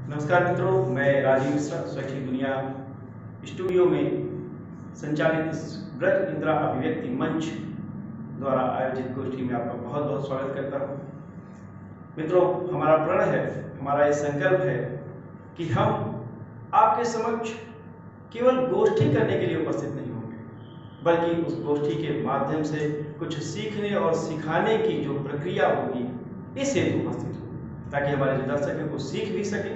नमस्कार मित्रों, मैं राजीव मिश्रा स्वैच्छिक दुनिया स्टूडियो में संचालित इस ब्रज इंदिरा अभिव्यक्ति मंच द्वारा आयोजित गोष्ठी में आपका बहुत बहुत स्वागत करता हूँ। मित्रों, हमारा प्रण है, हमारा ये संकल्प है कि हम आपके समक्ष केवल गोष्ठी करने के लिए उपस्थित नहीं होंगे, बल्कि उस गोष्ठी के माध्यम से कुछ सीखने और सिखाने की जो प्रक्रिया होगी इस हेतु उपस्थित हो, ताकि हमारे जो दर्शक हैं वो सीख भी सके।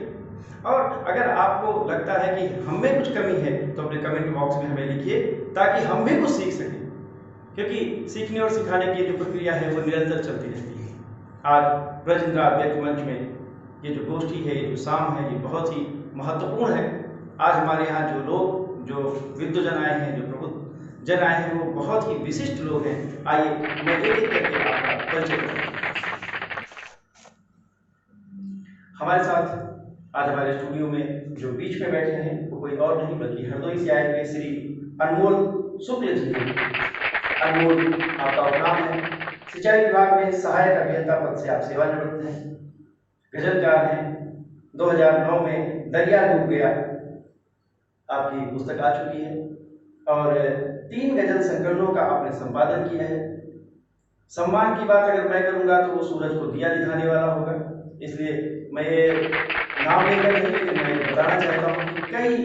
और अगर आपको लगता है कि हम में कुछ कमी है तो अपने कमेंट बॉक्स में हमें लिखिए, ताकि हम भी कुछ सीख सकें, क्योंकि सीखने और सिखाने की जो प्रक्रिया है वो निरंतर चलती रहती है। आज ब्रज इंदिरा अभिव्यक्ति मंच में ये जो गोष्ठी है, ये जो शाम है, ये बहुत ही महत्वपूर्ण है। आज हमारे यहाँ जो लोग, जो विद्वजन आए हैं, जो प्रबुद्ध जन आए हैं, वो बहुत ही विशिष्ट लोग हैं। आइए मैं एक एक करके आपका परिचय करूँ। हमारे साथ आज हमारे स्टूडियो में जो बीच में बैठे हैं वो कोई और नहीं बल्कि हरदोई से आए हुए श्री अनमोल शुक्ल जी हैं। अनमोल आपका उपनाम है। सिंचाई विभाग में सहायक अभियंता पद से आप सेवानिवृत्त हैं। गजलकार हैं। 2009 में दरिया डूब गया आपकी पुस्तक आ चुकी है और 3 गजल संकलनों का आपने संपादन किया है। सम्मान की बात अगर मैं करूंगा तो वो सूरज को दिया दिखाने वाला होगा, इसलिए मैं ये नाम लेकर नहीं, लेकिन मैं बताना चाहता हूँ कि कई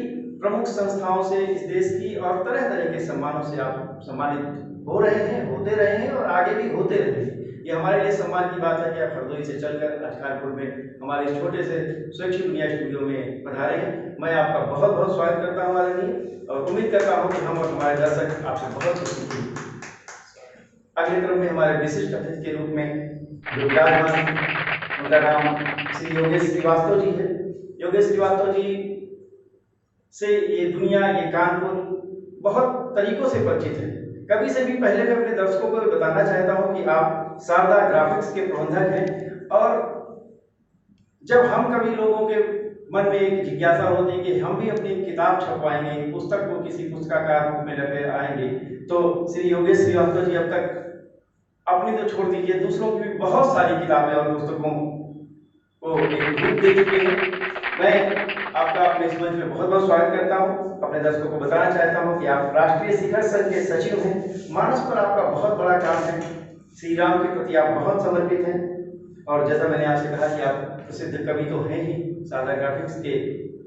प्रमुख संस्थाओं से इस देश की और तरह तरह के सम्मानों से आप सम्मानित हो रहे हैं, होते रहे हैं और आगे भी होते रहेंगे। ये हमारे लिए सम्मान की बात है कि आप हरदोई से चलकर आज कानपुर में हमारे इस छोटे से स्वैच्छिक दुनिया स्टूडियो में पधारे हैं। मैं आपका बहुत बहुत स्वागत करता हूँ आदरणीय, और उम्मीद करता हूँ कि हम और हमारे दर्शक आपसे बहुत कुछ सीखेंगे। अगले क्रम में हमारे विशिष्ट अतिथि के रूप में जो विराजमान, उनका नाम श्री योगेश श्रीवास्तव जी है। योगेश श्रीवास्तव जी से ये दुनिया, ये कानपुर बहुत तरीकों से परिचित है। कभी से भी पहले मैं अपने दर्शकों को बताना चाहता हूं कि आप शारदा ग्राफिक्स के प्रबंधक हैं, और जब हम कभी लोगों के मन में एक जिज्ञासा होती है कि हम भी अपनी किताब छपवाएंगे, पुस्तक को किसी पुस्तकाकार रूप में लेकर आएंगे, तो श्री योगेश श्रीवास्तव जी अब तक अपनी तो छोड़ दीजिए, दूसरों की भी बहुत सारी किताबें और पुस्तकों को एक रूप दे चुके हैं। मैं आपका अपने इस मंच में बहुत बहुत स्वागत करता हूं। अपने दर्शकों को बताना चाहता हूं कि आप राष्ट्रीय शिखर संघ के सचिव हैं। मानस पर आपका बहुत बड़ा काम है। श्री राम के प्रति आप बहुत समर्पित हैं, और जैसा मैंने आपसे कहा कि आप प्रसिद्ध कवि तो हैं ही, शारदा ग्राफिक्स के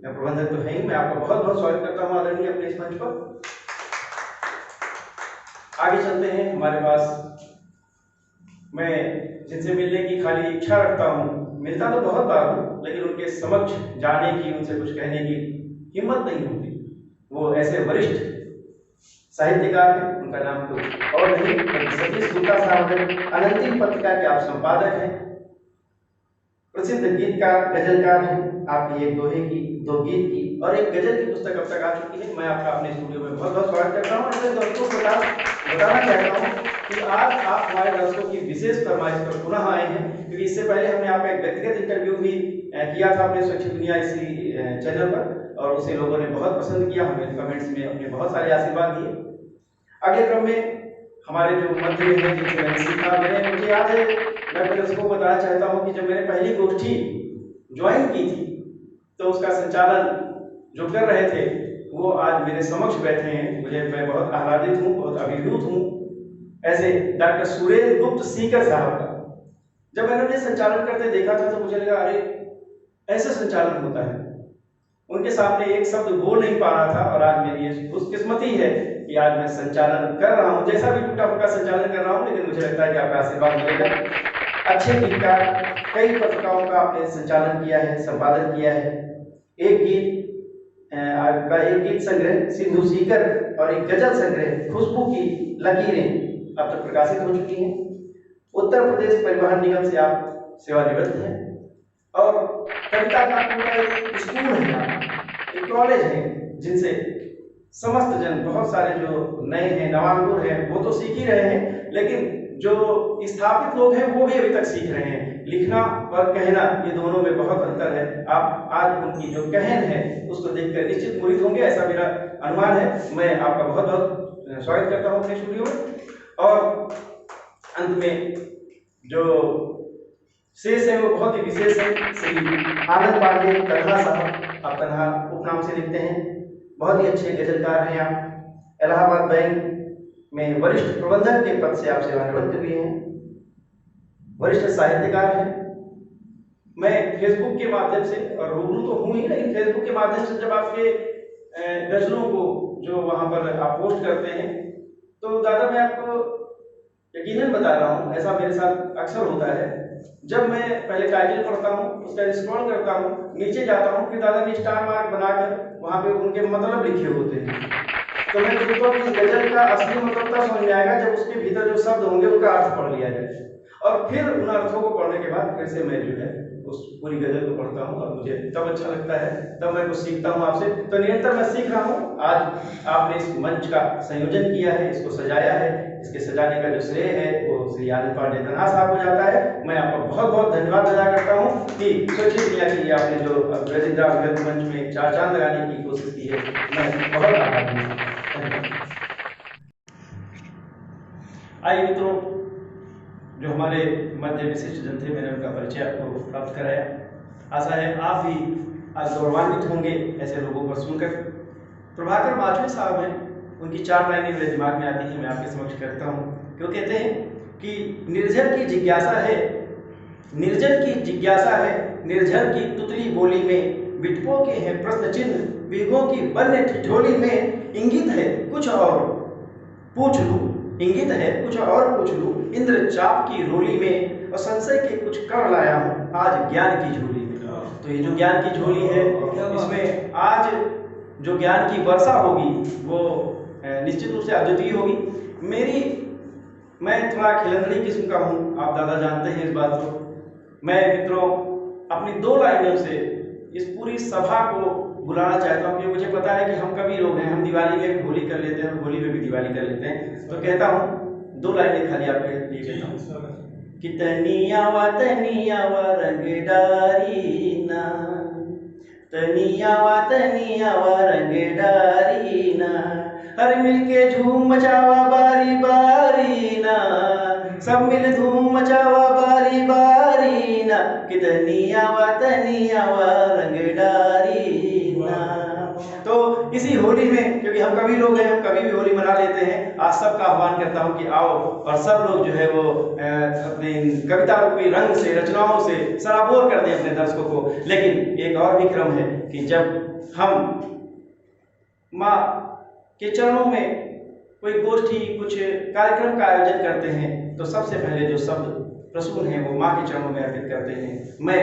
प्रबंधक तो हैं ही। मैं आपका बहुत बहुत स्वागत करता हूँ आदरणीय अपने इस मंच पर। आगे चलते हैं। हमारे पास मैं जिनसे मिलने की खाली इच्छा रखता हूँ, मिलता तो बहुत बार हूँ, लेकिन उनके समक्ष जाने की, उनसे कुछ कहने की हिम्मत नहीं होती। वो ऐसे वरिष्ठ साहित्यकार हैं, उनका नाम कुछ और नहीं बल्कि सतीश गुप्ता साहब है। अनंतिम पत्रिका के आप संपादक हैं, प्रसिद्ध गीतकार, गजलकार हैं। आपकी एक दोहे की, 2 गीत की और 1 गजल की पुस्तक अब तक आ चुकी है। मैं आपका अपने स्टूडियो में बहुत बहुत स्वागत करता हूँ। और दोस्तों को बताना चाहता हूँ कि आज आप हमारे दर्शकों की विशेष फरमाइश पर पुनः आए हैं, क्योंकि इससे पहले हमने आपका एक व्यक्तिगत इंटरव्यू भी किया था अपने स्वैच्छिक दुनिया इसी चैनल पर, और उसे लोगों ने बहुत पसंद किया। हमें कमेंट्स में अपने बहुत सारे आशीर्वाद दिए। अगले क्रम में हमारे जो मध्य में है, जिनसे मैंने सीखा, मुझे याद है, मैं अपने दर्शकों को बताना चाहता हूँ कि जब मैंने पहली गोष्ठी ज्वाइन की थी तो उसका संचालन जो कर रहे थे वो आज मेरे समक्ष बैठे हैं। मैं बहुत आह्लादित हूँ, बहुत अभिभूत हूँ। ऐसे डॉक्टर सुरेश गुप्त सीकर साहब का जब मैंने उन्हें संचालन करते देखा था तो मुझे लगा, अरे ऐसे संचालन होता है। उनके सामने एक शब्द बोल नहीं पा रहा था, और आज मेरी ये खुशकिस्मती है कि आज मैं संचालन कर रहा हूँ। जैसा भी टूटा फूटा संचालन कर रहा हूँ, लेकिन मुझे लगता है कि आपका आशीर्वाद मिलेगा। अच्छे गीतकार, कई पत्रिकाओं का आपने संचालन किया है, संपादन किया है। एक गीत संग्रह सिंधु सीकर और एक गजल संग्रह खुशबू की लकीरें अब तक प्रकाशित हो चुकी हैं। उत्तर प्रदेश परिवहन निगम से आप सेवानिवृत्त हैं, और कविता का पूरा एक स्कूल है, एक कॉलेज है, जिनसे समस्त जन, बहुत सारे जो नए हैं, नवांकुर हैं, वो तो सीख ही रहे हैं, लेकिन जो स्थापित लोग हैं वो भी अभी तक सीख रहे हैं। लिखना और कहना, ये दोनों में बहुत अंतर है। आप आज उनकी जो कहन है उसको देखकर निश्चित मोहित होंगे, ऐसा मेरा अनुमान है। मैं आपका बहुत बहुत स्वागत करता हूँ अपने स्टूडियो में। और अंत में जो शेष है वो बहुत ही विशेष है, श्री आनंद पांडे तन्हा साहब। आप तन्हा उपनाम से लिखते हैं। बहुत ही अच्छे गजलकार हैं आप। इलाहाबाद बैंक में वरिष्ठ प्रबंधक के पद से आप सेवानिवृत्त हुए हैं। वरिष्ठ साहित्यकार हैं। मैं फेसबुक के माध्यम से, और रूबरू तो हूँ ही, लेकिन फेसबुक के माध्यम से जब आपके गजलों को जो वहाँ पर आप पोस्ट करते हैं, तो दादा मैं आपको यकीनन बता रहा हूँ, ऐसा मेरे साथ अक्सर होता है। जब मैं पहले टाइटल पढ़ता हूँ, उसका स्क्रॉल करता हूँ, नीचे जाता हूँ, फिर दादा ने स्टार मार्क बनाकर वहाँ पे उनके मतलब लिखे होते हैं। तो मैं सोचता हूँ कि इस गजल का असली मतलब तब समझ में आएगा जब उसके भीतर जो शब्द होंगे उनका अर्थ पढ़ लिया जाए, और फिर उन अर्थों को पढ़ने के बाद फिर से मैं जो है उस पूरी गजल को पढ़ता हूँ, और मुझे तब अच्छा लगता है, तब मैं कुछ सीखता हूँ आपसे। तो निरंतर मैं सीख रहा हूँ। आज आपने इस मंच का संयोजन किया है, इसको सजाया है, इसके सजाने का जो श्रेय है वो श्री आनंद पांडे तन्हा साहब को जाता है। मैं आपका बहुत बहुत धन्यवाद अदा करता हूँ कि सोचिए दुनिया की आपने जो रजिंद्रा मंच में चार चांद लगाने की कोशिश की है। मैं बहुत आभारी हूँ। आइए मित्रों, जो हमारे मध्य विशिष्ट जन थे, मैंने उनका परिचय आपको प्राप्त कराया। आशा है आप भी आज गौरवान्वित होंगे ऐसे लोगों पर सुनकर। प्रभाकर माचवे साहब हैं, उनकी 4 लाइनें मेरे दिमाग में आती हैं, मैं आपके समक्ष करता हूँ। क्यों कहते हैं कि निर्जर की जिज्ञासा है, निर्जन की जिज्ञासा है, निर्झर की तुतली बोली में बिटपो के हैं प्रश्न चिन्ह, बीघों की वन्य ठिठोली में इंगित है कुछ और पूछ लूं, इंगित है कुछ और पूछ लूं, इंद्र चाप की रोली में और संशय के कुछ कर लाया हूं आज ज्ञान की झोली में। तो ये जो ज्ञान की झोली है, इसमें आज जो ज्ञान की वर्षा होगी वो निश्चित रूप से अद्वितीय होगी। मैं थोड़ा खिलंदड़ी किस्म का हूँ, आप दादा जानते हैं इस बात को। मैं मित्रों अपनी 2 लाइनों से इस पूरी सभा को बुलाना चाहता हूँ, क्योंकि मुझे पता है कि हम कभी लोग हैं, हम दिवाली में होली कर लेते हैं और होली में भी दिवाली कर लेते हैं। तो कहता हूँ 2 लाइनें खाली आपके लिए कहता हूँ कि तनियावा रंगदारी ना, तनियावा रंगदारी ना, हर मिलके झूम मचावा बारी बारी ना, सब मिल धूम मचावा बारी बारी ना, कि तनियावा रंगदारी ना। तो इसी होली में, क्योंकि हम कभी लोग हैं, हम कभी भी होली मना लेते हैं, आज सबका आह्वान करता हूं कि आओ और सब लोग जो है वो अपने कविता रूपी रंग से, रचनाओं से सराबोर कर दें अपने दर्शकों को। लेकिन एक और भी क्रम है कि जब हम माँ के चरणों में कोई गोष्ठी, कुछ कार्यक्रम का आयोजन करते हैं, तो सबसे पहले जो शब्द प्रसून है वो माँ के चरणों में अर्पित करते हैं। मैं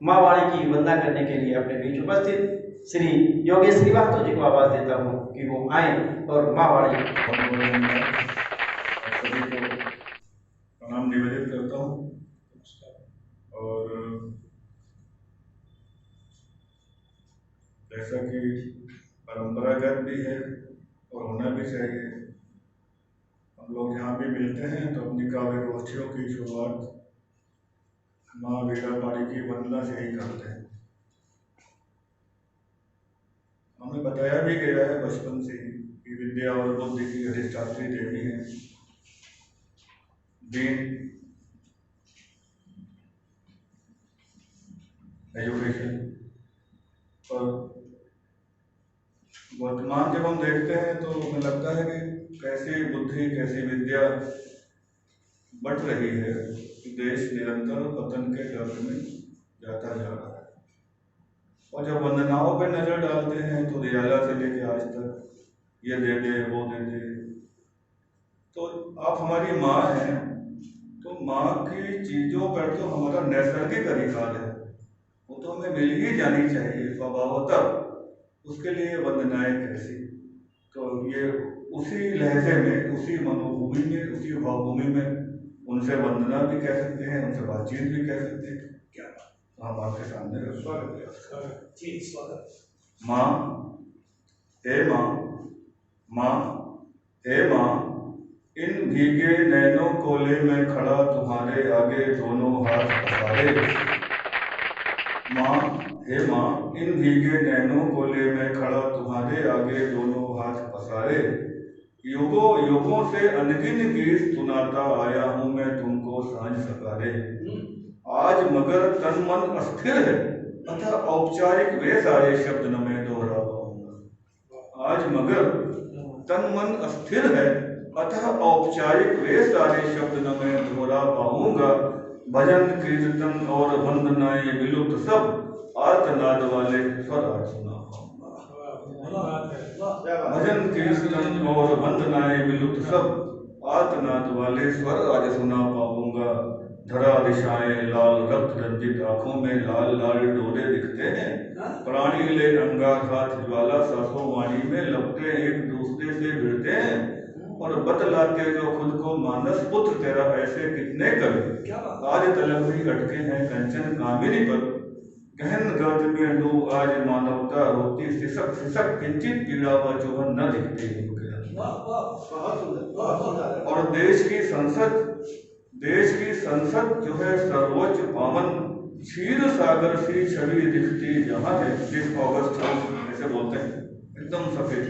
माँ वाणी की वंदना करने के लिए अपने बीच उपस्थित श्री योगेश श्रीवास्तव जी को आवाज देता हूँ कि वो आए और माँ वाणी। सभी को प्रणाम निवेदित करता हूँ, और जैसा कि परंपरागत भी है और होना भी चाहिए, हम लोग जहाँ भी मिलते हैं तो अपनी काव्य गोष्ठियों की शुरुआत माँ वीरापाड़ी की वंदना से ही करते हैं। हमें बताया भी गया है बचपन से ही कि विद्या और बुद्धि की अधिष्ठात्री देवी हैं। बीन एजुकेशन पर वर्तमान जब हम देखते हैं तो हमें लगता है कि कैसी बुद्धि, कैसी विद्या बढ़ रही है कि देश निरंतर पतन के गर्भ में जाता जा रहा है। और जब वंदनाओं पर नजर डालते हैं तो दयाला से लेके आज तक ये दे दे वो दे दे, तो आप हमारी माँ हैं, तो माँ की चीजों पर तो हमारा नैसर्गिक अधिकार है, वो तो हमें मिल ही जानी चाहिए स्वभावतः। उसके लिए वंदनाएं कैसी? तो ये उसी लहजे में, उसी मनोभूमि में, उसी भावभूमि में उनसे वंदना भी कह सकते हैं, उनसे बातचीत भी कह सकते हैं। क्या हम आपके सामने स्वागत। माँ, हे माँ, माँ, हे माँ, इन भीगे नैनों कोले में खड़ा तुम्हारे आगे दोनों हाथ पसारे। माँ, हे माँ, इन भीगे नैनों कोले में खड़ा तुम्हारे आगे दोनों हाथ पसारे। युगों युगों से अनगिन गीत सुनाता आया हूँ मैं तुमको सांझ सकारे। आज मगर तन मन अस्थिर है, अतः औपचारिक वे सारे शब्द न मैं दोहरा पाऊंगा। आज मगर तन मन अस्थिर है, अतः औपचारिक वे सारे शब्द न मैं दोहरा पाऊंगा। भजन कीर्तन और वंदनाएं विलुप्त सब, आर्तनाद वाले स्वर आज सुना पाऊंगा। भजन कीर्तन और वंदनाएं विलुप्त सब, आर्तनाद वाले स्वर आज सुना पाऊंगा। धरा दिशाएं लाल रक्त रंजित आंखों में लाल लाल डोरे दिखते हैं, प्राणी ले अंगाघात ज्वाला सासों वाणी में लपटे एक दूसरे से भिड़ते हैं, और बतलाते जो खुद को मानस पुत्र तेरा ऐसे कितने कवि, आज तलक भी अटके हैं कंचन कामिनी पर। गहन गर्त में डूब आज मानवता रोती, सिसक सिसक किंचित पीड़ा व चुभन न दिखती है। और देश की संसद जो है सर्वोच्च पावन, क्षीर सागर सी छवि दिखती जहां है। जिस अगस्त ऐसे बोलते हैं एकदम सफेद।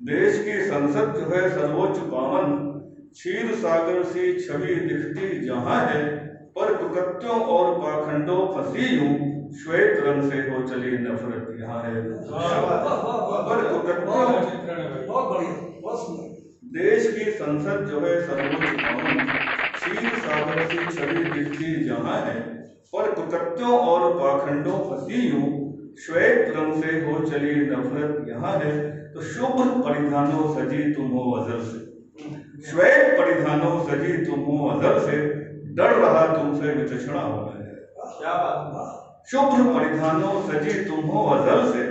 देश की संसद जो है सर्वोच्च पावन, क्षीर सागर सी छवि दिखती जहां है, पर कुकत्यों और पाखंडों फंसी यूं, श्वेत रंग से हो चली नफरत यहाँ है। पर कुकत्यों, देश की संसद जो है सर्वोच्च पावन, क्षीर सागर सी छवि दिखती जहां है, पर कुकत्यों और पाखंडों फंसी यूं, श्वेत रंग से हो चली नफरत यहाँ है। तो शुभ्र परिधानों सजी तुम हो अजल से, श्वेत परिधानों सजी तुम हो अजल से, डर रहा तुमसे विचक्षणा होना है। क्या बात। शुभ्र परिधानों सजी तुम हो अजल से,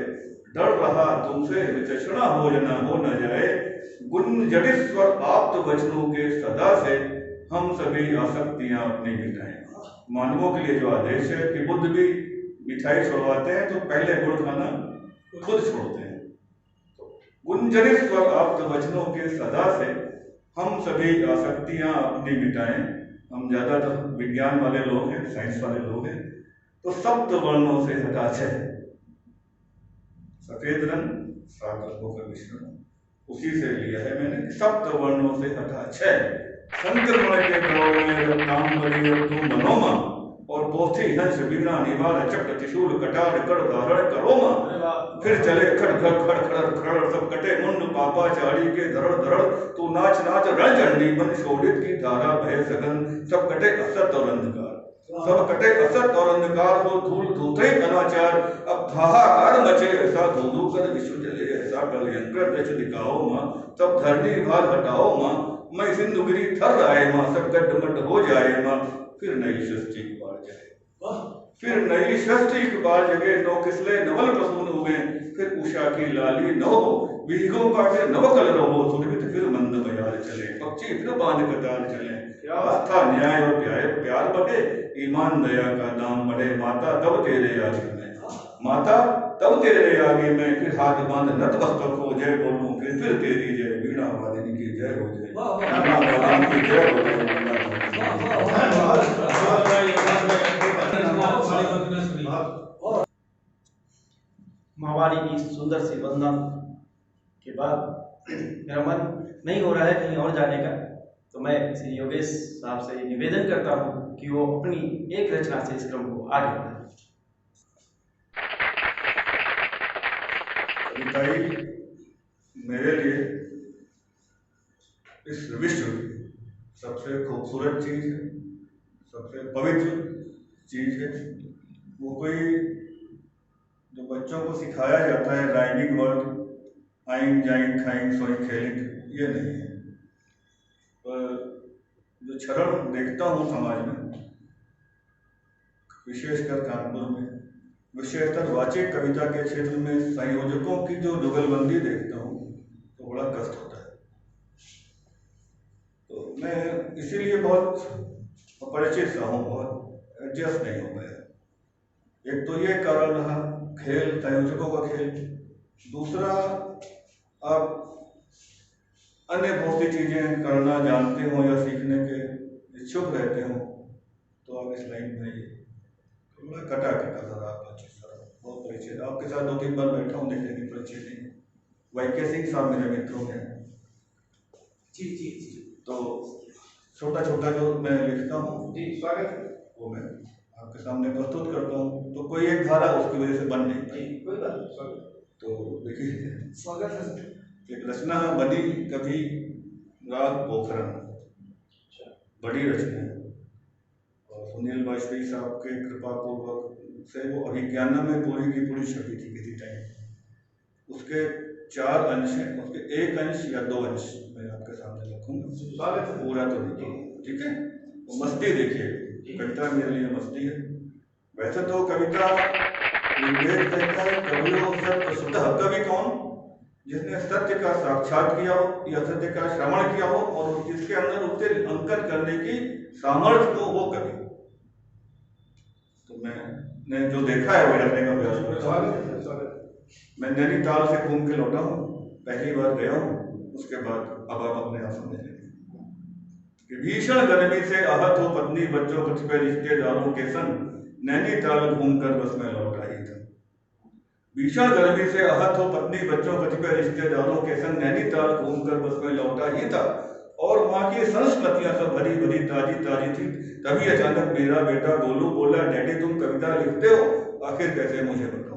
डर रहा तुमसे विचक्षणा हो न जाए। गुंजरित स्वर आप्त वचनों के सदा से, हम सभी आसक्तियां अपनी मिटाएं। मानवों के लिए जो आदेश है कि बुद्ध भी मिठाई छोड़वाते हैं तो पहले गुड़ खाना खुद छोड़ते हैं। गुंजरित स्वर आप्त वचनों के सदा से, हम सभी आसक्तियां अपनी मिटाएं। हम ज्यादातर विज्ञान वाले लोग हैं, साइंस वाले लोग हैं, तो सप्त वर्णों से हटाच्छय, सफेद रंग सात रंगों का मिश्रण, उसी से लिया है मैंने। सप्त वर्णों से हटाच्छय, संक्रमण के दौर में रत्नांबरी तुम मनोमा, और पोथी हंस वीणा निवार चक्र त्रिशूल कटार कर धारण करोमा। फिर चले खड़ खड़ खड़ खड़ खड़, सब कटे मुंड पापाचारी के धड़ धड़, तू नाच नाच रणचंडी बन शोभित की धारा भय सघन। सब कटे असत और अंधकार, सब कटे असत और अंधकार, हो धूल धूते अनाचार। अब हाहाकार मचे ऐसा धूधू कर विश्व जले, ऐसा कलयंकर दृश्य दिखाओ माँ। तब धरनी भार हटाओ माँ, मैं सिंधुगिरी थर आए माँ। सब गड्ढमड्ढ हो जाए माँ, फिर नई सृष्टि की बार जगे। फिर नई सृष्टि की बार जगे, नौ किसले नवल प्रसून हुए। फिर उषा की लाली नव हो, विहगों का फिर नव कलर हो। सुरभित फिर मंद बजार चले, पक्षी फिर बांध कतार चले। आस्था न्याय और प्यार बढ़े, ईमान दया का दाम बढ़े। माता तब तेरे आगे में, माता तब तेरे आगे में, फिर हाथ बांध नत मस्तक हो। जय बोलूं फिर तेरी जय, वीणा वादिनी की जय हो जय, वीणा वादिनी की जय हो जय। मावाली की सुंदर सी वंदना के बाद मेरा मन नहीं हो रहा है कहीं और जाने का, तो मैं श्री योगेश साहब से निवेदन करता हूँ कि वो अपनी एक रचना से इस क्रम को आगे बढ़ाएं। कविताई मेरे लिए इस विश्व की सबसे खूबसूरत चीज है, सबसे पवित्र चीज है। वो कोई जो बच्चों को सिखाया जाता है राइमिंग वर्ड, आइन जाइन खाइन सोइन खेलिंग, ये नहीं है। पर जो क्षरण देखता हूँ समाज में, विशेषकर कानपुर में, विशेषकर वाचिक कविता के क्षेत्र में संयोजकों की जो जुगलबंदी देखता हूँ तो बड़ा कष्ट होता है। तो मैं इसीलिए बहुत अपरिचित सा हूँ, बहुत एडजस्ट नहीं हो पाया। एक तो ये कारण रहा खेल, संयोजकों का खेल। दूसरा, आप अन्य बहुत सी चीजें करना जानते हो या सीखने के इच्छुक रहते हो तो आप इस लाइन में आइए। थोड़ा कटा कटा था परिचित सर, बहुत परिचित। आपके साथ 2-3 बार बैठा हूँ, देखने की परिचित नहीं। वाईके सिंह साहब मेरे मित्रों हैं जी। तो छोटा छोटा जो मैं लिखता हूँ जी, स्वागत। वो मैं आपके सामने प्रस्तुत करता हूँ। तो कोई एक धारा उसकी वजह से बन नहीं पाई। कोई बात नहीं। तो देखिए, स्वागत है। एक रचना बनी कभी राग पोखरण, बड़ी रचना है, और सुनील वाजपेयी साहब के कृपा पूर्वक से वो अभिज्ञान में पूरी की पूरी छपी थी किसी टाइम। उसके 4 अंश हैं, उसके 1 अंश या 2 अंश मैं आपके सामने रखूंगा, पूरा तो नहीं, ठीक है। वो मस्ती देखिए, कविता मेरे लिए मस्ती है। वैसे तो कविता विवेक कहता है कवियों सत्य स्वतः। कवि कौन? जिसने सत्य का साक्षात किया हो या सत्य का श्रवण किया हो और जिसके अंदर उससे अंकन करने की सामर्थ्य हो, वो कवि। तो मैंने जो देखा है वो रखने का प्रयास करता हूँ। मैं नैनीताल से घूम के लौटा हूँ, पहली बार गया हूँ, उसके बाद अब आप अपने आप समझ लेंगे कि भीषण गर्मी से आहत हो पत्नी बच्चों कतिपय रिश्तेदारों के संग नैनीताल घूमकर बस में लौटा ही था। भीषण गर्मी से आहत हो पत्नी बच्चों कतिपय रिश्तेदारों के संग नैनीताल घूमकर बस में लौटा ही था, और वहां की संस्कृतियां सब भरी भरी ताजी ताजी थी। तभी अचानक मेरा बेटा गोलू बोला, डैडी तुम कविता लिखते हो, आखिर कैसे मुझे बताओ।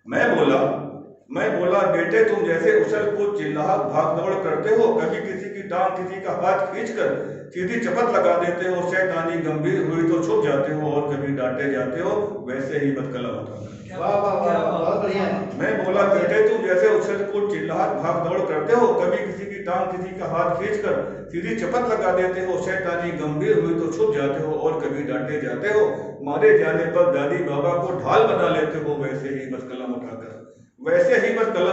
मैं बोला बेटे तुम जैसे उछल कूद चिल्लाहट भाग दौड़ करते हो, कभी किसी की टांग किसी का हाथ खींचकर सीधी चपत लगा देते हो, शैतानी गंभीर हुई तो छुप जाते हो और कभी डांटे जाते हो, वैसे ही बदकला होता है। बहुत बढ़िया। मैं बोला बेटे तुम जैसे उछल कूद चिल्लाहट भाग दौड़ करते हो, कभी किसी की टांग किसी का हाथ खींचकर सीधी चपत लगा देते हो, शैतानी गंभीर हुई तो छुप जाते हो और कभी डांटे जाते हो, मारे जाने पर दादी बाबा को ढाल बना लेते हो, वैसे ही बस कलम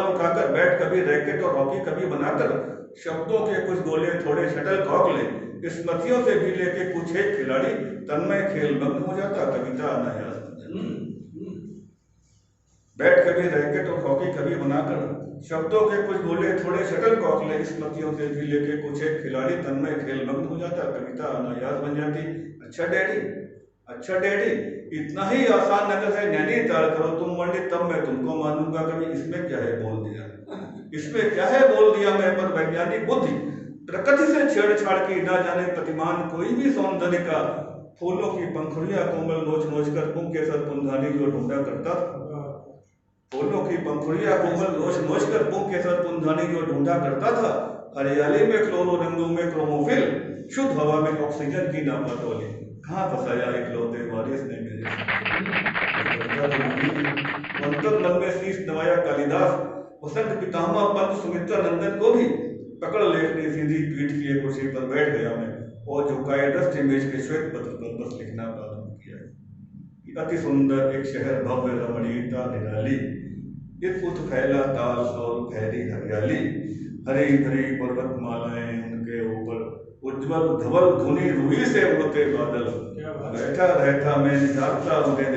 उठाकर बैट कभी रैकेट और हॉकी कभी बनाकर शब्दों के कुछ गोले थोड़े शटल कॉक ले स्मृतियों से भी लेके कुछ एक खिलाड़ी तन्मय खेल मग्न हो जाता, कविता अनायास बन जाती। बैट कभी रैकेट और हॉकी कभी बनाकर शब्दों के कुछ गोले थोड़े शटल कॉक ले स्मृतियों से भी लेके कुछ एक खिलाड़ी तन्मय खेल मग्न हो जाता, कविता अनायास बन जाती। अच्छा डैडी इतना ही आसान नगर है नैनीताल, करो तुम वर्णित तब मैं तुमको मानूंगा। कभी इसमें क्या है बोल दिया मैं, पर वैज्ञानिक बुद्धि प्रकृति से छेड़छाड़ की ना जाने प्रतिमान कोई भी सौंदर्य का, फूलों की पंखुड़ियां कोमल नोच नोच कर पुंकेसर पुंधानी जो ढूंढा करता था, फूलों की पंखुड़ियां कोमल नोच नोच कर पुंकेसर पुंधानी जो ढूंढा करता था, हरियाली में क्लोरो रंगों में क्रोमोफिल, शुद्ध हवा में ऑक्सीजन की नापतोली, कहाँ फंसाया इकलौते वारिस ने मेरे मन में शीश नवाया कालिदास, वसंत पितामह पंत सुमित्रा नंदन को भी पकड़ लेटने सीधी पीठ की कुर्सी पर बैठ गया मैं, और झुकाए डस्ट इमेज के श्वेत पत्र पर बस लिखना प्रारंभ किया। अति सुंदर एक शहर भव्य रमणीयता निराली, इत्पुत फैला ताल और गहरी हरियाली, हरी भरी पर्वत मालाएं उनके ऊपर उज्जवल धवल धुनी रूही से उड़ते बादल, बैठा रहता मैं निहारता उन्हें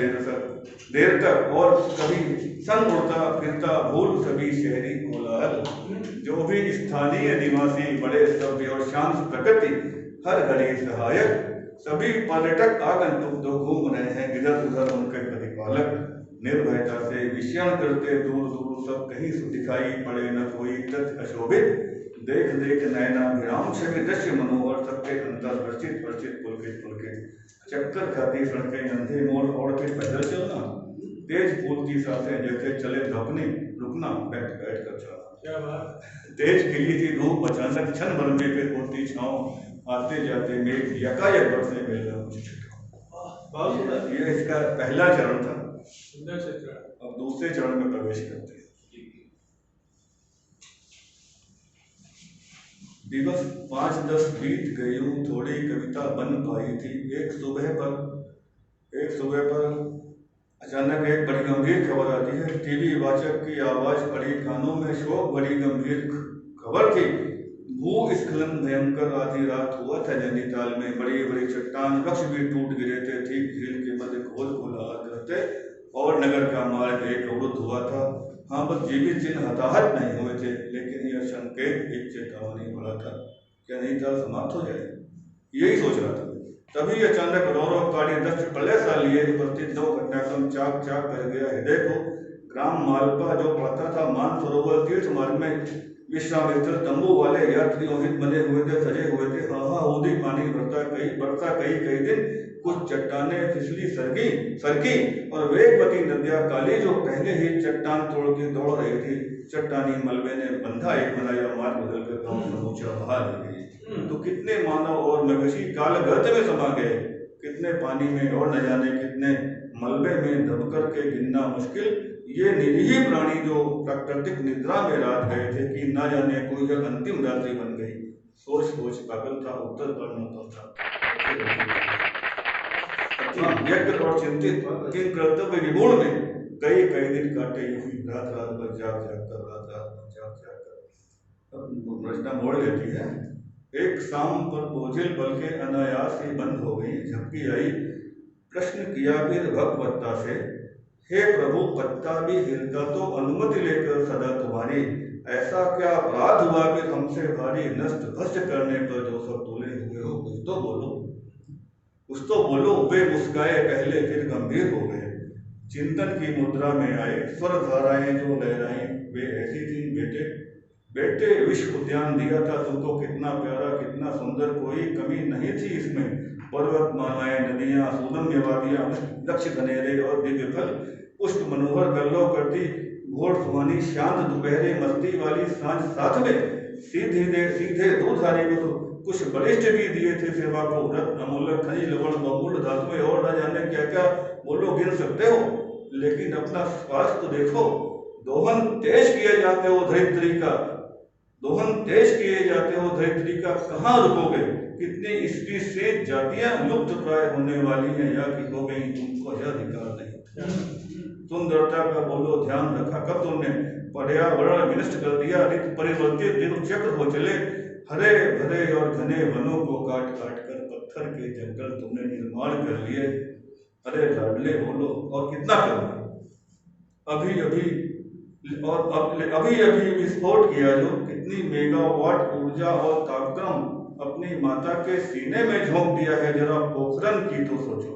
देर तक और कभी संग उड़ता फिरता भूल सभी शहरी कोलाहल, जो भी स्थानीय निवासी बड़े सभ्य और शांत प्रकृति हर घड़ी सहायक, सभी पर्यटक आगंतुक तो घूम रहे हैं इधर उधर उनके प्रतिपालक, निर्भयता से विषण करते दूर दूर सब कहीं दिखाई पड़े न कोई तथ्य अशोभित, देख देख नैना विराम छवि दृश्य मनोहर सबके अंतर वर्षित वर्षित पुलकित, चक्कर खाती सड़कें अंधे मोड़ और फिर पैदल चलना, तेज फूलती सांसें जैसे चले धपने रुकना बैठ कर चलना, तेज खिली थी धूप अचानक क्षण भर में फिर होती छाँव, आते जाते मेघ यकायक बरसे मिलना मुझे छुट्टी। ये इसका पहला चरण था। अब दूसरे चरण में प्रवेश करते हैं। दिवस 5-10 बीत गई हूँ, थोड़ी कविता बन पाई थी। एक सुबह पर अचानक एक बड़ी गंभीर खबर आती है। टीवी वाचक की आवाज पड़ी कानों में, शोक बड़ी गंभीर खबर थी। भूस्खलन भयंकर आधी रात हुआ था नैनीताल में, बड़ी बड़ी चट्टान वृक्ष भी टूट गिरे थे, ठीक झील के मध्य खोल खोलाहट करते और नगर का मार्ग एक अवरुद्ध हुआ था। हाँ, बस जीवित चिन्ह हताहत नहीं हुए थे, लेकिन यह संकेत एक चेतावनी पड़ा था, क्या नैनीताल समाप्त हो जाए, यही सोच रहा था। तभी अचानक रौरव काड़ी दक्ष प्रलय सा लिए उपस्थित 2 घटनाक्रम चाक चाक कर गया हृदय को। ग्राम मालपा जो पड़ता था मानसरोवर तीर्थ मार्ग में, विश्रामित्र तंबू वाले यात्री बने हुए थे, सजे हुए थे, हाहा होदी पानी बरसा कई दिन, कुछ चट्टानें फिसली सरकी सरकी और वेगवती नदियां काली जो पहले ही चट्टान तोड़ के दौड़ रही थी, चट्टानी मलबे ने बंधा एक बनाया मार्ग बदलकर गांव समूचा बहा ले गई। तो कितने मानव और मवेशी काल गर्त में समा गए, कितने पानी में और न जाने कितने मलबे में दब कर के गिनना मुश्किल ये निरीह प्राणी जो प्राकृतिक निद्रा में रात गए थे कि न जाने कोई जब अंतिम रात्रि बन गई। सोच सोच पागल था, उत्तर करना था व्यग्र और चिंतित किन कर्तव्य विगुण में कई कई दिन काटे यूं रात रात भर जाग जाग कर रात रात भर जाग जाग कर। रचना मोड़ लेती है। एक शाम पर बोझिल बल्कि अनायास ही बंद हो गई, झपकी आई, प्रश्न किया फिर भगवत्ता से, हे प्रभु पत्ता भी हिलता तो अनुमति लेकर सदा तुम्हारी, ऐसा क्या अपराध हुआ फिर हमसे भारी, नष्ट भ्रष्ट करने पर जो सब तुले हुए हो, कुछ तो बोलो। वे मुस्काए पहले फिर गंभीर हो गए, चिंतन की मुद्रा में आए, स्वर धाराएं जो लहराई वे ऐसी थी, बेटे बेटे विश्व उद्यान दिया था तुमको कितना प्यारा कितना सुंदर, कोई कमी नहीं थी इसमें, पर्वत मालाएं नदियां सुदम्य वादियां लक्ष्य घनेरे और दिव्य फल, पुष्प मनोहर गल्लो करती घोड़ सुहानी शांत दोपहरे मस्ती वाली सांझ साथ में, सीधे दूधारी को कुछ बलिष्ठ भी दिए थे सेवा को, रत्न अमूल्य खनिज लवण बहुमूल्य धातुएं और न जाने क्या क्या बोलो गिन सकते हो, लेकिन अपना स्वास्थ्य तो देखो, दोहन तेज किए जाते हो धरित्री का, दोहन तेज किए जाते हो धरित्री का, कहाँ रुकोगे, कितनी स्त्री से जातियां लुप्त प्राय होने वाली हैं या कि हो गई, तुमको यह अधिकार नहीं। सुंदरता का बोलो ध्यान रखा कब तुमने, पर्यावरण विनष्ट कर दिया, ऋतु परिवर्तित दिन चक्र हो चले, हरे भरे और घने वनों को काट काट कर पत्थर के जंगल तुमने निर्माण कर लिए, अरे लाडले बोलो और कितना करोगे, अभी अभी विस्फोट किया जो, कितनी मेगावाट ऊर्जा और तापक्रम अपनी माता के सीने में झोंक दिया है, जरा पोखरन की तो सोचो,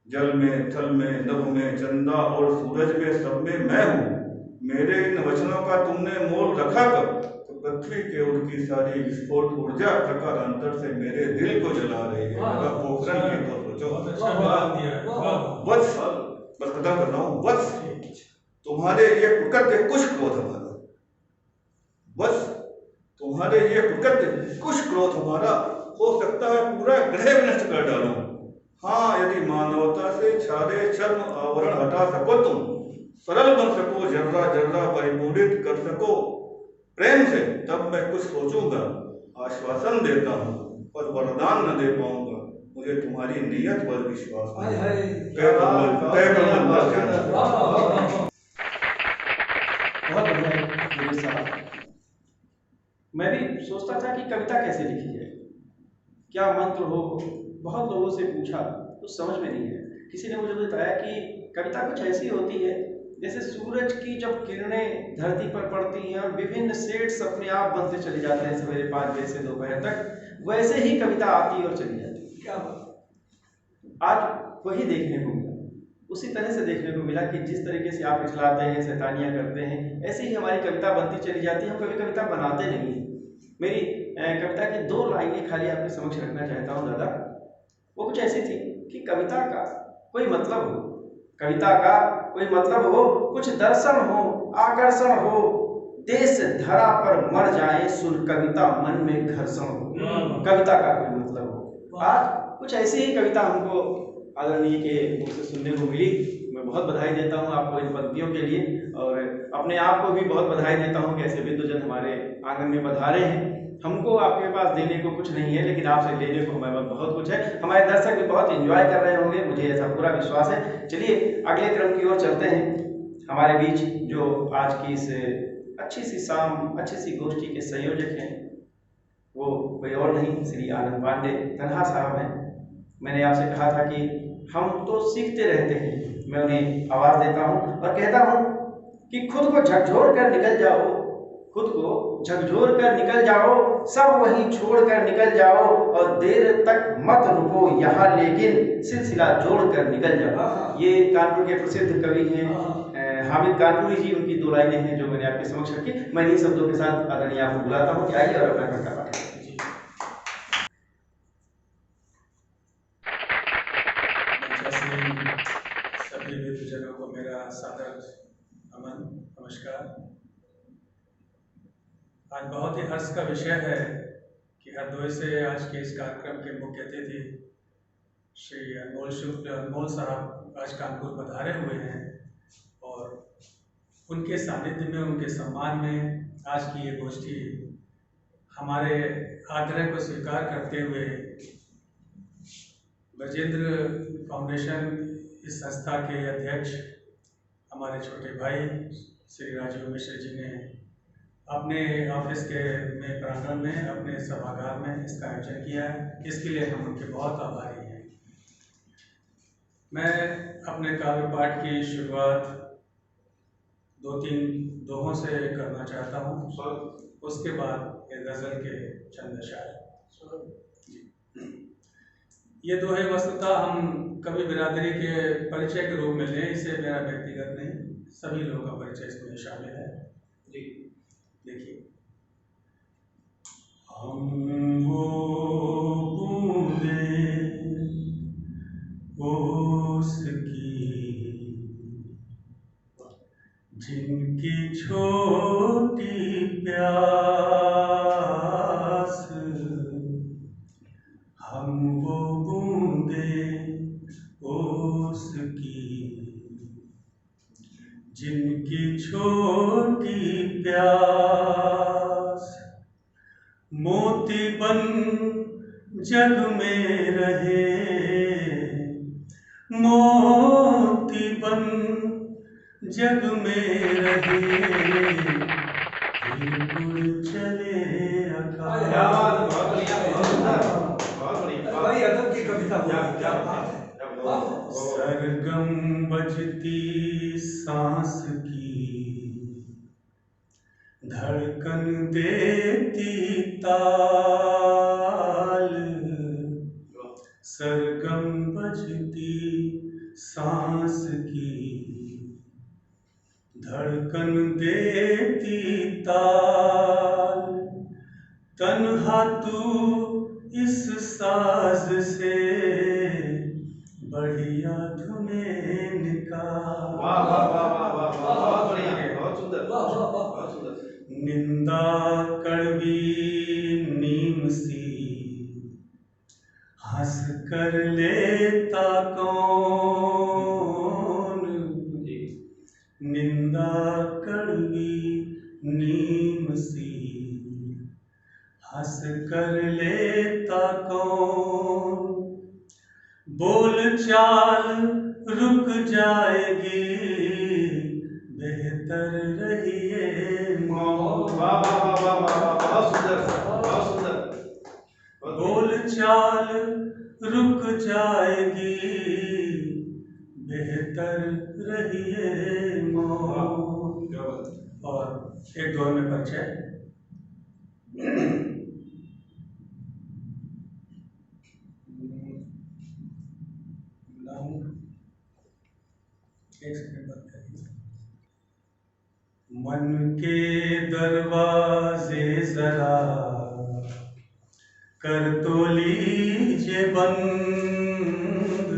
जल में थल में नभ में चंदा और सूरज में सब में मैं हूँ, मेरे इन वचनों का तुमने मोल रखा कब, तो पृथ्वी के ओर की सारी विस्फोट ऊर्जा प्रकारांतर से मेरे दिल को जला रही है, जरा पोखरन की तो सोचो। बस खत्म कर रहा हूँ, बस तुम्हारे ये कुकृत्य कुछ क्रोध हमारा, बस तुम्हारे ये कुकृत्य कुछ क्रोध हमारा, हो सकता है पूरा ग्रह नष्ट कर डालूं, हाँ यदि मानवता से छारे शर्म आवरण हटा सको, तुम सरल बन सको, जर्रा जर्रा परिपूरित कर सको प्रेम से, तब मैं कुछ सोचूंगा, आश्वासन देता हूँ पर वरदान न दे पाऊंगा, मुझे तुम्हारी नीयत पर विश्वास नहीं। बहुत बढ़िया। मैं भी सोचता था कि कविता कैसे लिखी जाए, क्या मंत्र हो, बहुत लोगों से पूछा कुछ समझ में नहीं है। किसी ने मुझे बताया कि कविता कुछ ऐसी होती है जैसे सूरज की जब किरणें धरती पर पड़ती हैं और विभिन्न शेड्स अपने आप बनते चले जाते हैं सवेरे 5 बजे से दोपहर तक, वैसे ही कविता आती और चली जाती है। क्या आज वही देखने को मिला, उसी तरह से देखने को मिला कि जिस तरीके से आप इछलाते हैं, शैतानियाँ करते हैं, ऐसे ही हमारी कविता बनती चली जाती है। हम कभी कविता बनाते नहीं हैं। मेरी कविता की 2 लाइनें खाली आपके समक्ष रखना चाहता हूँ दादा। वो कुछ ऐसी थी कि कविता का कोई मतलब हो, कविता का कोई मतलब हो, कुछ दर्शन हो, आकर्षण हो, देश धरा पर मर जाए सुन कविता मन में घर्षण हो, कविता का कोई मतलब हो। आज कुछ ऐसी ही कविता हमको आदरणीय के मुख से सुनने को मिली। मैं बहुत बधाई देता हूँ आपको इन पंक्तियों के लिए और अपने आप को भी बहुत बधाई देता हूँ कि ऐसे विद्वजन हमारे आंगन में पधारे हैं। हमको आपके पास देने को कुछ नहीं है, लेकिन आपसे लेने को हमारे पास बहुत कुछ है। हमारे दर्शक भी बहुत एंजॉय कर रहे होंगे, मुझे ऐसा पूरा विश्वास है। चलिए अगले क्रम की ओर चलते हैं। हमारे बीच जो आज की इस अच्छी सी शाम, अच्छी सी गोष्ठी के संयोजक हैं, वो कोई और नहीं श्री आनंद पांडे तन्हा साहब हैं। मैंने आपसे कहा था कि हम तो सीखते रहते हैं। मैं उन्हें आवाज़ देता हूँ और कहता हूँ कि खुद को झकझोर कर निकल जाओ, खुद को झकझोर कर निकल जाओ, सब वहीं छोड़ कर निकल जाओ और देर तक मत रुको यहाँ, लेकिन सिलसिला जोड़ कर निकल जाओ। ये कानपुर के प्रसिद्ध कवि हैं हामिद कानपुरी जी, उनकी 2 लाइनें हैं जो मैंने आपके समक्ष रखी। मैं इन्हीं शब्दों के साथ आदरणीय आपको बुलाता हूँ कि आइए और अपना कविता पाठ कीजिए। मेरा सादर अमन नमस्कार। आज बहुत ही हर्ष का विषय है कि हरदोई से आज के इस कार्यक्रम के मुख्य अतिथि श्री अनमोल साहब आज कानपुर पधारे हुए हैं और उनके सानिध्य में, उनके सम्मान में आज की ये गोष्ठी हमारे आग्रह को स्वीकार करते हुए ब्रजेंद्र फाउंडेशन इस संस्था के अध्यक्ष हमारे छोटे भाई श्री राजीव मिश्र जी ने अपने ऑफिस के में प्रांगण में, अपने सभागार में इसका आयोजन किया है। इसके लिए हम उनके बहुत आभारी हैं। मैं अपने काव्य पाठ की शुरुआत 2-3 दोहों से करना चाहता हूँ, उसके बाद एक गज़ल के चंद अशार। ये दोहे वस्तुतः हम कवि बिरादरी के परिचय के रूप में लें, इसे मेरा व्यक्तिगत नहीं, सभी लोगों का परिचय इसमें शामिल है। जी देखिए। हम वो बूंदे ओस की जिनकी छोटी प्यास, हम वो बूंदे ओस की जिनकी छोटी प्यास, मोती बन जग में रहे, मोती बन जग में रहे, फिर उड़ चले आकाश। भाई अदब की कविता सरगम बजती सांस की, धड़कन देती ताल, सरगम बजती सांस की, धड़कन देती ताल, तन्हा तू इस साज से बढ़िया धुनें निकाल। वाह वाह वाह वाह वाह, बहुत बढ़िया, बहुत सुंदर, बहुत सुंदर। निंदा कड़वी नीम सी, हंस कर लेता कौन, निंदा कड़वी नीम सी, हंस कर लेता कौन, बोल चाल रुक जाएगी, बेहतर रहिए मौन। वाह वाह वाह वाह वाह, बहुत सुंदर, बहुत सुंदर। बोल चाल रुक जाएगी, बेहतर रहिए मौन। और एक दौर में परिचय। एक सेकंड बात करिए। मन के दरवाजे जरा कर तो लीजिए बंद,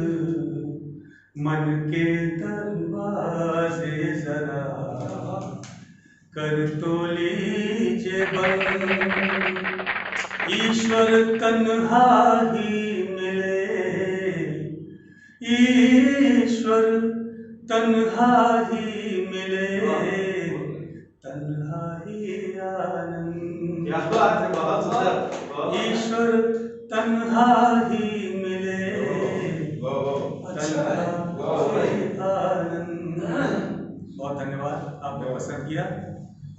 मन के दरवाजे जरा कर तो लीजिए बंद, ईश्वर तन्हा ही मिले, ईश्वर तन्हा ही मिले, तन्हा ही आनंद। क्या बात है, बहुत सुंदर। ईश्वर तन्हा ही मिले, तन्हा ही आनंद। बहुत धन्यवाद, आपने पसंद किया।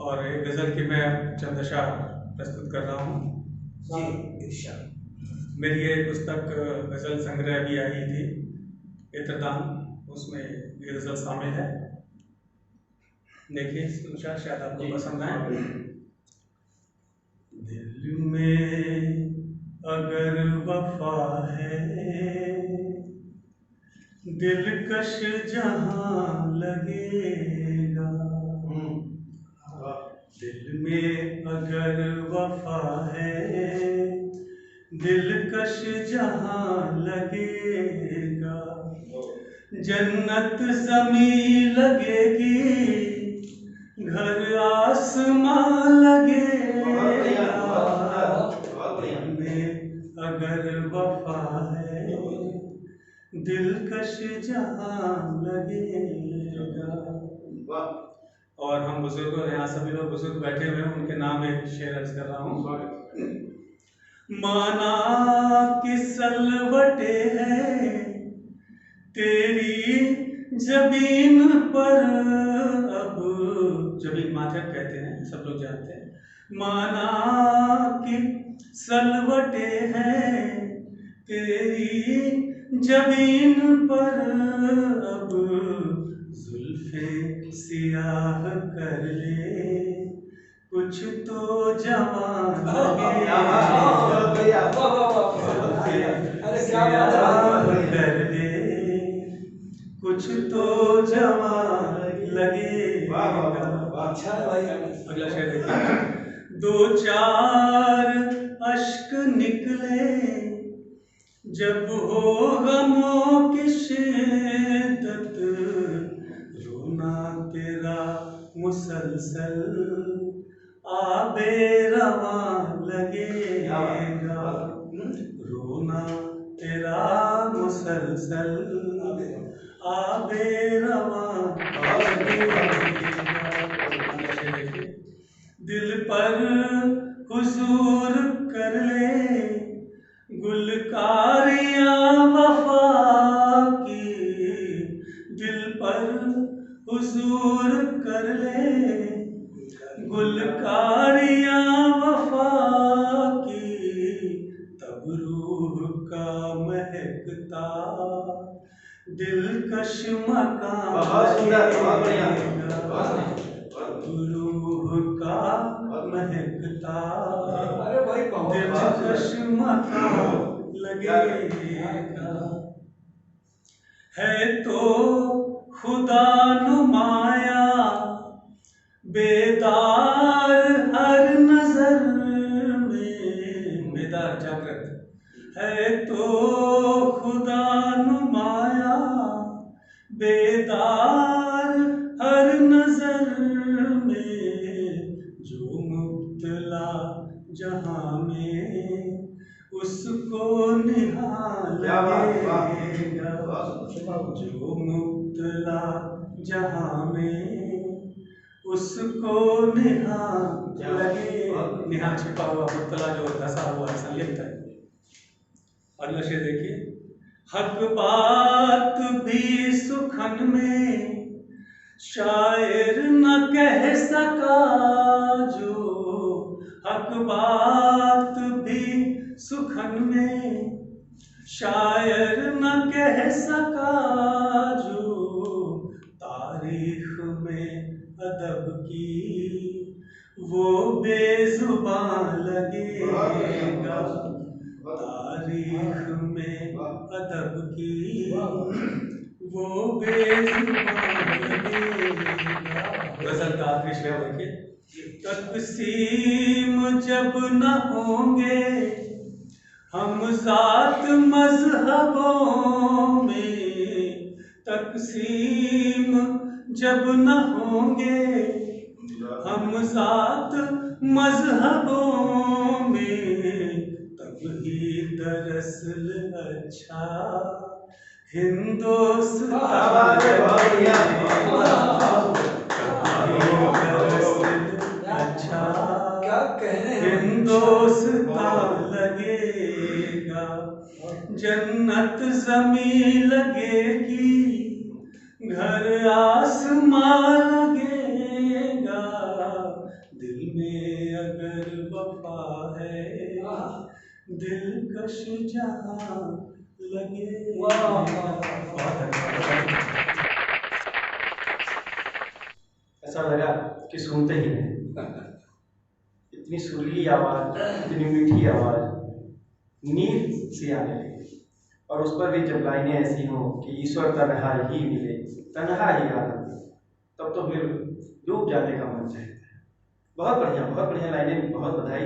और एक गजल की मैं चंद अशार प्रस्तुत कर रहा हूँ। मेरी ये पुस्तक गजल संग्रह भी आई थी इत्रदान, उसमें ये गजल शामिल है। देखिए शायद आपको पसंद आए। दिल में अगर वफा है, दिलकश जहां लगेगा, दिल में अगर वफा है, दिलकश जहां लगेगा, जन्नत जमी लगेगी, घर आसमां लगेगा, में अगर वफा है दिलकश जहां लगेगा। और हम बुजुर्ग, यहाँ सभी लोग बुजुर्ग बैठे हुए हैं, उनके नाम एक शेर अर्ज कर रहा हूँ। माना कि सलवटे हैं तेरी जबीन पर, अब जबीन माथे कहते हैं, सब लोग जानते हैं। माना कि सलवटे हैं तेरी जबीन पर, अब जुल्फे सियाह कर ले कुछ तो जवान लगेगा, कर ले कुछ तो जवान लगेगा। अच्छा है भाई। अगला शेर देखिए। दो चार अश्क निकले जब हो गमों की शिद्दत, रोना तेरा मुसलसल आबे रवां लगेगा, रोना तेरा मुसलसल आबे रवां लगेगा। दिल पर हुजूर कर ले गुलकारियां वफा की, दिल पर हुजूर कर ले गुलकारियां वफा की, तब रूह का महकता दिलकश मकान लगेगा, रूह का महकता दिलकश मकान लगेगा। है तो खुदा नुमाया बेदार हर नजर में, बेदार जागृत है तो खुदा नुमाया बेदार हर नजर में, जो मुब्तला जहां में उसको निहाल लगेगा, जो मुब्तला जहां में उसको निहाल लगेगा। निहाल छिपा हुआ, मुब्तला जो धसा हुआ ऐसा लिखता है। अगला शेर देखिए। हक बात भी सुखन में शायर न कह सका जो, हक बात भी सुखन में शायर न कह सका जो, तारीख में अदब की वो बेजुबान लगेगा, तारीख में अदब की वो बेजुबान लगेगा। गजल का आखिरी शेर देखिए। तकसीम जब न होंगे हम जात मजहबों में, तकसीम जब न होंगे हम जात मजहबों में, तब ही दरअसल अच्छा हिंदुस्तान अच्छा हिंदुस्तान लगेगा, जन्नत जमी लगेगी, घर आसमां लगेगा, दिल में अगर वफा है दिलकश जहां लगेगा। ऐसा लगा कि सुनते ही हैं। इतनी सुरीली आवाज, इतनी मीठी आवाज, नींद सी आने लगी। और उस पर भी जब लाइनें ऐसी हों कि ईश्वर तन्हा ही मिले, तन्हा ही आनंद, तब तो फिर डूब जाने का मन चाहता है। बहुत बढ़िया लाइनें, बहुत बधाई।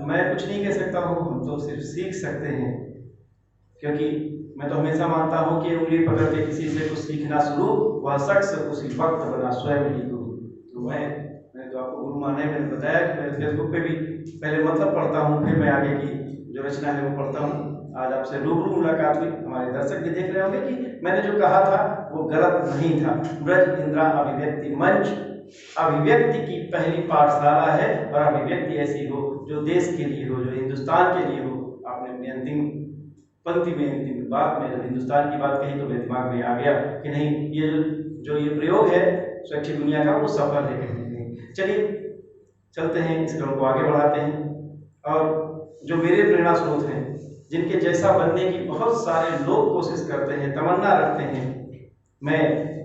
मैं कुछ नहीं कह सकता हूँ, हम तो सिर्फ सीख सकते हैं क्योंकि मैं तो हमेशा मानता हूँ कि उंगली पकड़ के किसी से कुछ सीखना शुरू, वह शख्स उसी वक्त बना स्वयं ही गुरु। तो मैं तो आपको गुरु माने, मैंने बताया कि मैं फेसबुक पे भी पहले मतलब पढ़ता हूँ, फिर मैं आगे की जो रचना है वो पढ़ता हूँ। आज आपसे रूबरू मुलाकात हुई, हमारे दर्शक भी देख रहे होंगे कि मैंने जो कहा था वो गलत नहीं था। ब्रज इंदिरा अभिव्यक्ति मंच अभिव्यक्ति की पहली पाठशाला है, और अभिव्यक्ति ऐसी हो जो देश के लिए हो, जो हिंदुस्तान के लिए हो। आपने अपनी अंतिम पंक्ति में, अंतिम बात में जब हिंदुस्तान की बात कही तो मेरे दिमाग में आ गया कि नहीं, ये जो ये प्रयोग है स्वच्छ दुनिया का, वो सफल है कहीं ना कहीं। चलिए चलते हैं, इस क्रम को आगे बढ़ाते हैं। और जो मेरे प्रेरणा स्रोत हैं, जिनके जैसा बनने की बहुत सारे लोग कोशिश करते हैं, तमन्ना रखते हैं, मैं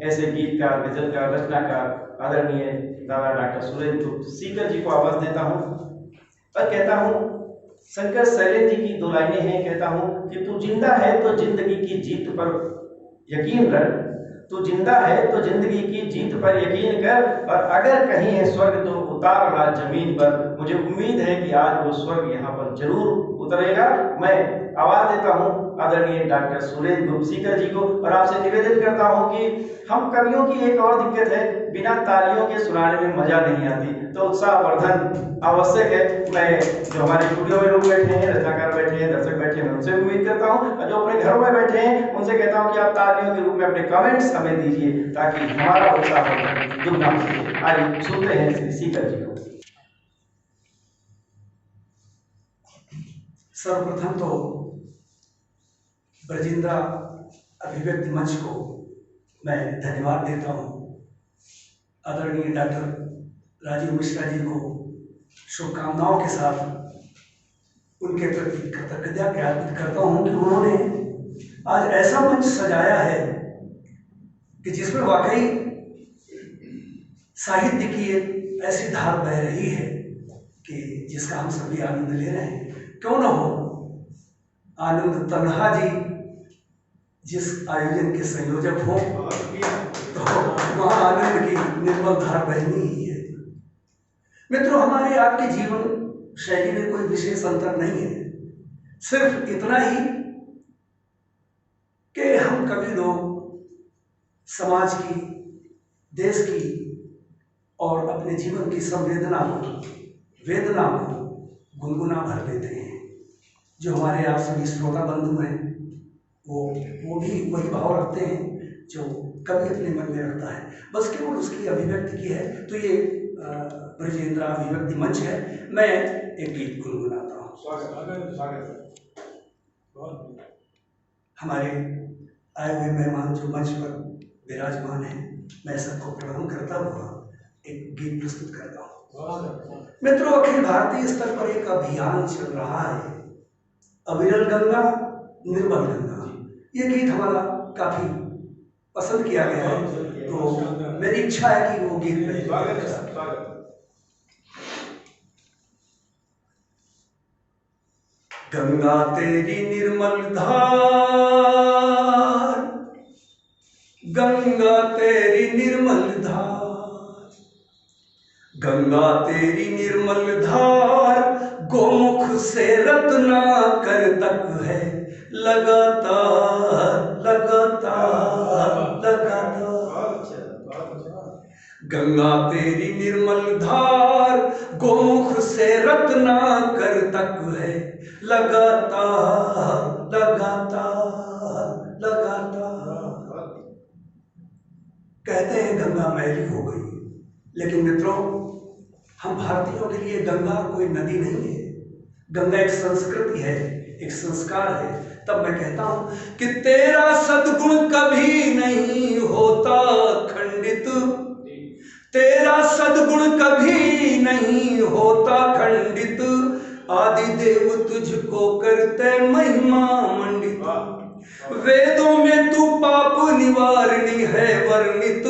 ऐसे गीतकार, गजलकार, रचनाकार आदरणीय दादा डॉक्टर सुरेंद्र गुप्त सीकर जी को आवाज देता हूँ और कहता हूँ, शंकर शैलेंद्र जी की दो लाइनें हैं। कहता हूँ कि तू जिंदा है तो जिंदगी की जीत पर यकीन रख, तू जिंदा है तो जिंदगी की जीत पर यकीन कर, और अगर कहीं है स्वर्ग तो उतार ला जमीन पर। मुझे उम्मीद है कि आज वो स्वर्ग यहाँ पर जरूर उतरेगा। मैं आवाज देता हूँ आदरणीय डॉक्टर सुरेंद्र गुप्त सीकर जी को, और आपसे निवेदन करता हूँ कि हम कवियों की एक और दिक्कत है, बिना तालियों के सुनाने में मजा नहीं आती, तो उत्साहवर्धन आवश्यक है। मैं जो हमारे स्टूडियो में लोग बैठे हैं, रचनाकार बैठे हैं, दर्शक बैठे हैं, मैं उनसे उम्मीद करता हूँ, और जो अपने घरों में बैठे हैं उनसे कहता हूँ कि आप तालियों के रूप में अपने कमेंट्स हमें दीजिए, ताकि हमारा उत्साहवर्धन दुगना हो। आइए सुनते हैं श्री सीकर जी को। सर्वप्रथम तो ब्रजेंद्र अभिव्यक्ति मंच को मैं धन्यवाद देता हूँ। आदरणीय डॉक्टर राजीव मिश्रा जी को शुभकामनाओं के साथ उनके प्रति कृतज्ञता ज्ञापित करता हूँ कि उन्होंने आज ऐसा मंच सजाया है कि जिसमें वाकई साहित्य की एक ऐसी धार बह रही है कि जिसका हम सभी आनंद ले रहे हैं। क्यों न हो, आनंद तन्हा जी जिस आयोजन के संयोजक हो तो वहाँ आनंद की निर्मल धारा बहनी ही है। मित्रों, हमारे आपके जीवन शैली में कोई विशेष अंतर नहीं है, सिर्फ इतना ही कि हम कभी लोग समाज की, देश की और अपने जीवन की संवेदना को, वेदना को गुनगुना भर देते हैं। जो हमारे आप सभी श्रोता बंधु हैं वो भी वही भाव रखते हैं जो कवि अपने मन में रखता है, बस केवल उसकी अभिव्यक्ति की है। तो ये ब्रजेंद्र अभिव्यक्ति मंच है। मैं एक गीत गुनगुनाता हूँ। हमारे आए हुए मेहमान जो मंच पर विराजमान हैं, मैं सबको प्रणाम करता हुआ एक गीत प्रस्तुत करता हूँ। मित्रों, अखिल भारतीय स्तर पर एक अभियान चल रहा है, अविरल गंगा निर्मल गंगा। ये गीत हमारा काफी पसंद किया गया है, तो मेरी इच्छा है कि वो गीत गंगा तेरी निर्मल धार, गंगा तेरी निर्मल धार, गंगा तेरी निर्मल धार, गोमुख से रत्नाकर तक है लगातार लगातार लगातार। गंगा तेरी निर्मल धार, गोमुख से रत्नाकर तक है लगातार लगातार लगातार। कहते हैं गंगा मैली हो गई, लेकिन मित्रों, हम भारतीयों के लिए गंगा कोई नदी नहीं है। गंगा एक संस्कृति है, एक संस्कार है। तब मैं कहता हूं कि तेरा सद्गुण कभी नहीं होता खंडित, तेरा सद्गुण कभी नहीं होता खंडित, आदि देव तुझको करते महिमा मंडित। वेदों में तू पाप निवारणी है वर्णित,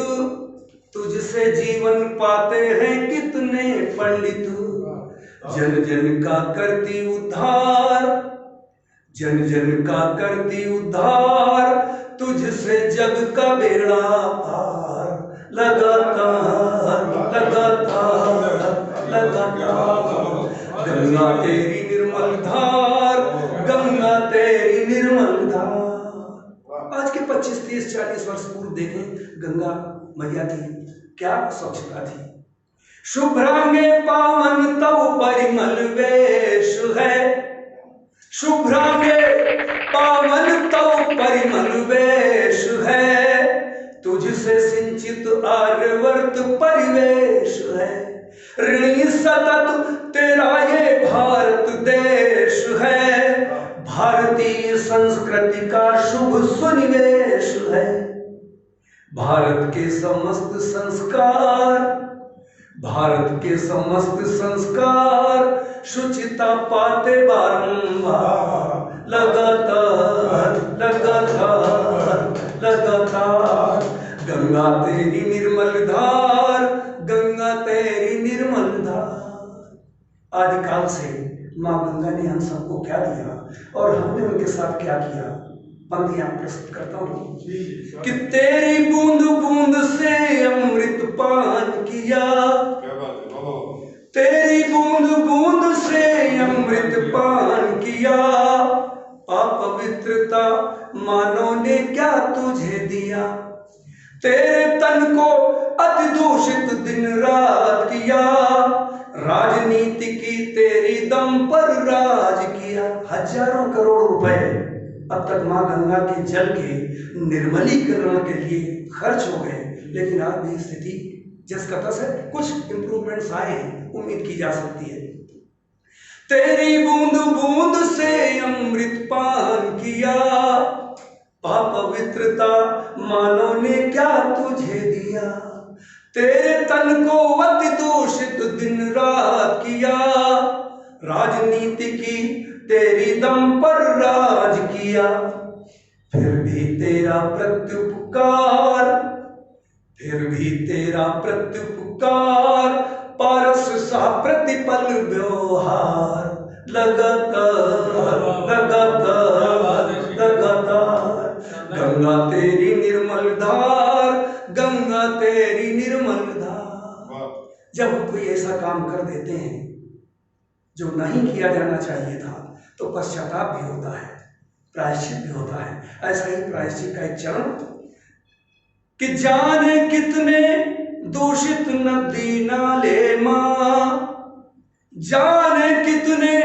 तुझसे जीवन पाते हैं कितने पंडित। जन जन का करती उद्धार, जन जन का करती उद्धार, तुझसे जग का बेड़ा पार लगातार लगातार लगातार। गंगा तेरी निर्मल धार, गंगा तेरी निर्मल धार। 30-40 वर्ष पूर्व देखें गंगा मैया की क्या स्वच्छता थी। शुभ्रांगे पावन तव परिमल वेश है, शुभ्रांगे पावन तव परिमल वेश है, तुझसे सिंचित आर्यवर्त परिवेश है। ऋणी सतत तेरा ये भारत देश है, भारतीय संस्कृति का शुभ सुनिवेश है। भारत के समस्त संस्कार, भारत के समस्त संस्कार शुचिता पाते बारंबार, लगातार लगातार लगातार। गंगा तेरी निर्मल धार, गंगा तेरी निर्मल धार। आदिकाल से माँ गंगा ने हम सबको क्या दिया और हमने उनके साथ क्या किया। पंक्तियां प्रस्तुत करता हूँ कि तेरी बूंद बूंद से अमृत पान किया, तेरी बूंद बूंद से अमृत पान किया, अपवित्रता मानव ने क्या तुझे दिया। तेरे तन को अति दूषित दिन रात किया, राजनीति की तेरी दम पर राज किया। हजारों करोड़ रुपए अब तक मां गंगा के जल के निर्मलीकरण के लिए खर्च हो गए, लेकिन आज भी स्थिति जिस कथा से कुछ इंप्रूवमेंट्स आए हैं, उम्मीद की जा सकती है। तेरी बूंद बूंद से अमृत पान किया, पवित्रता मानव ने क्या तुझे दिया। तेरे तन को अति दूषित दिन रात किया, राजनीति की तेरी दम पर राज किया। फिर भी तेरा प्रत्युपकार, फिर भी तेरा प्रत्युपकार, पारस सा प्रतिपल व्यवहार, लगातार लगातार लगातार। गंगा तेरी निर्मल धार, गंगा तेरी निर्मल धार। जब हम कोई ऐसा काम कर देते हैं जो नहीं किया जाना चाहिए था, तो पश्चाताप भी होता है, प्रायश्चित भी होता है। ऐसा ही प्रायश्चित का एक चरण कि जाने कितने दूषित नदी नाले मां, जाने कितने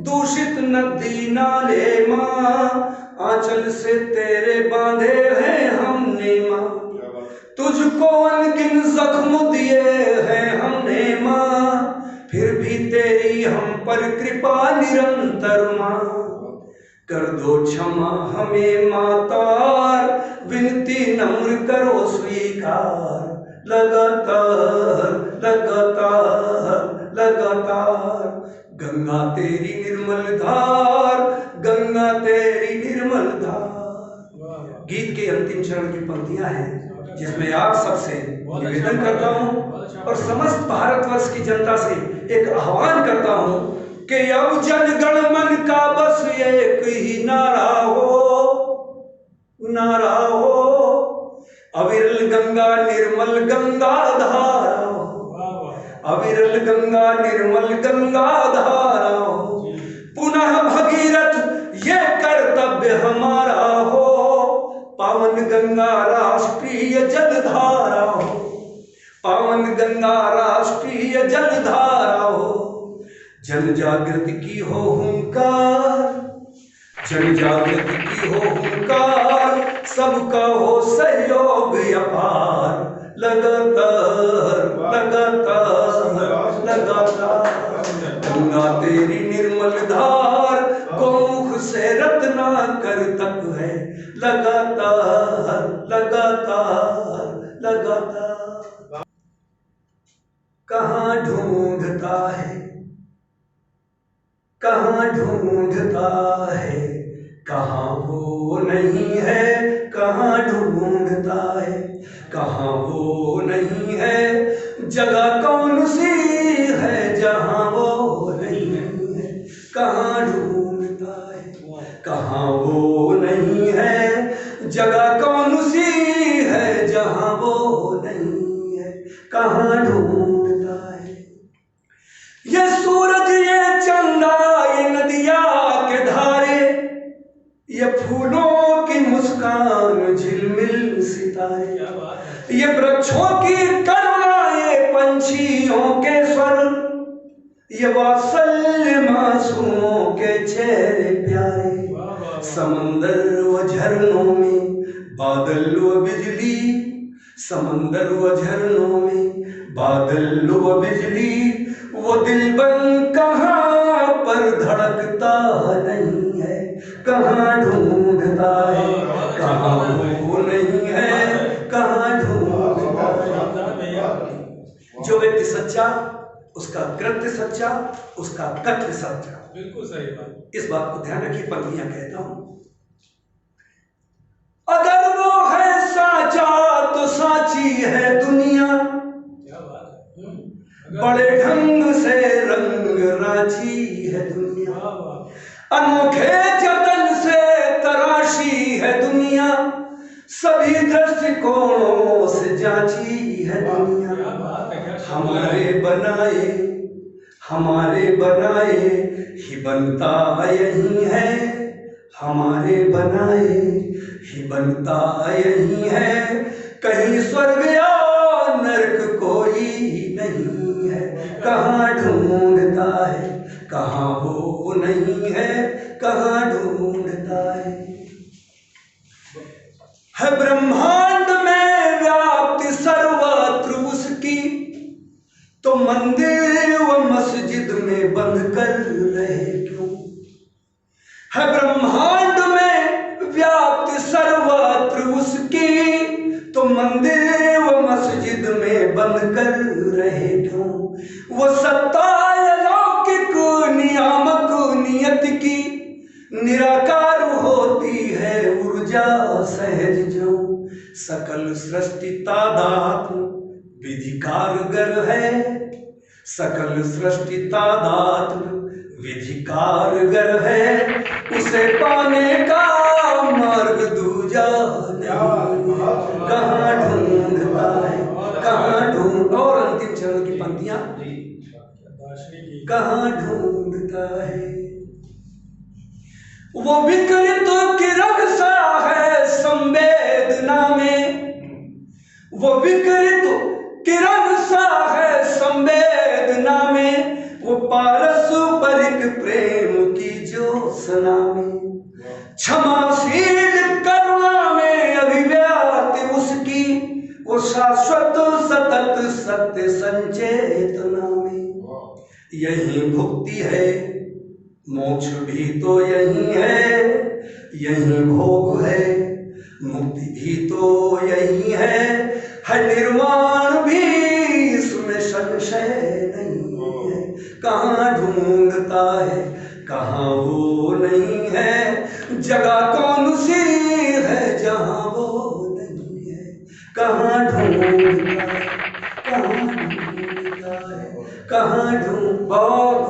दूषित नदी नाले मां, आंचल से तेरे बांधे हैं हमने मां। तुझको अनगिन जख्म दिए हैं हमने मां, फिर भी तेरी हम पर कृपा निरंतर मां। कर दो क्षमा हमें मातार, विनती नम्र करो स्वीकार, लगातार लगातार लगातार। गंगा तेरी निर्मल धार, गंगा तेरी निर्मल धार। गीत के अंतिम चरण की पंक्तियां हैं, जिसमें आप सबसे निवेदन करता हूं और समस्त भारतवर्ष की जनता से एक आह्वान करता हूं कि अब जनगण मन का बस एक ही नारा हो, नारा हो। अविरल गंगा निर्मल गंगा धारा हो, अविरल गंगा निर्मल गंगा धारा हो। पुनः भगीरथ ये कर्तव्य हमारा हो, पावन गंगा राष्ट्रीय जलधारा हो, पावन गंगा राष्ट्रीय जलधारा हो। जन जागृति की हो हुंकार, जन जागृति की हो हुंकार, सबका हो सहयोग अपार, लगातार लगातार लगातार। गंगा तेरी निर्मल धार, गोमुख से रत्नाकर तक है, लगातार लगातार लगातार। कहाँ ढूंढता है, कहाँ ढूंढता है, कहाँ वो नहीं है, कहाँ ढूंढता है, कहाँ वो नहीं है। जगह कौन सी है जहाँ वो नहीं है, कहाँ ढूंढता है, कहाँ वो नहीं है। जगह कौन सी है जहाँ वो नहीं है, कहाँ ढूंढता है। ये सूरज ये चंदा ये नदिया के धारे, ये फूलों की मुस्कान झिलमिल सितारे, क्या बात है। ये वृक्षों की करुणा, ये पंछियों के स्वर, ये वात्सल्य मासूमों के चेहरे प्यारे, वाह वाह वाह। समंदर व झरनों में बादल व बिजली, समंदर व झरनों में बादल व बिजली, वो दिल बन कहाँ पर धड़कता नहीं है, कहाँ ढूंढता है, कहाँ वो नहीं है, कहाँ ढूंढता है। शानदार भैया। जो व्यक्ति सच्चा, उसका कृत्य सच्चा, उसका कथ्य सच्चा। बिल्कुल सही बात। इस बात को ध्यान रखिए, पंक्तियां कहता हूं। अगर वो है साचा तो साची है दुनिया, क्या बात है। बड़े ढंग से रंग राची है दुनिया, वाह वाह। अनोखे जतन से तराशी है दुनिया, सभी दृष्टिकोणों से जांची है दुनिया। क्या बात है, क्या हमारे बनाए ही बनता यही है, हमारे बनाए ही बनता यही है, कहीं स्वर्ग या नरक कोई नहीं है, कहाँ ढूंढता है, कहाँ वो नहीं है, कहाँ ढूंढता है ब्रह्मांड में व्याप्ति सर्वत्र उसकी, तो मंदिर व मस्जिद में बंद कर रहे क्यों, है ब्रह्मांड में व्याप्ति सर्वत्र उसकी, तो मंदिर व मस्जिद में बंद कर रहे क्यों, वो सत्ता अलौकिक नियामक नियत की, निराकार होती है ऊर्जा सहज जो, सकल सृष्टि तादात्म विधि कारगर है, सकल सृष्टि तादात्म विधि कारगर है, उसे पाने का मार्ग दूजा नहीं, कहाँ ढूंढता है, कहाँ ढूंढ। और अंतिम चरण की पंक्तियां, कहाँ ढूंढता है, वो विकृत किरण सा है संवेदना में, वो विकृत किरण सा है संवेदना में, वो पारस्परिक प्रेम की ज्योत्सना में, क्षमाशील करुणा में अभिव्यक्ति उसकी, वो शाश्वत सतत सत्य संचेतना में, यही भुक्ति है मोक्ष भी तो यही है, यही भोग है मुक्ति भी तो यही है निर्वाण भी इसमें संशय नहीं है, कहाँ ढूंढता है, कहाँ वो नहीं है, जगह कौन सी है जहाँ वो नहीं है, कहाँ ढूंढता है, कहाँ ढूंढता है, कहाँ ढूंढ। बहुत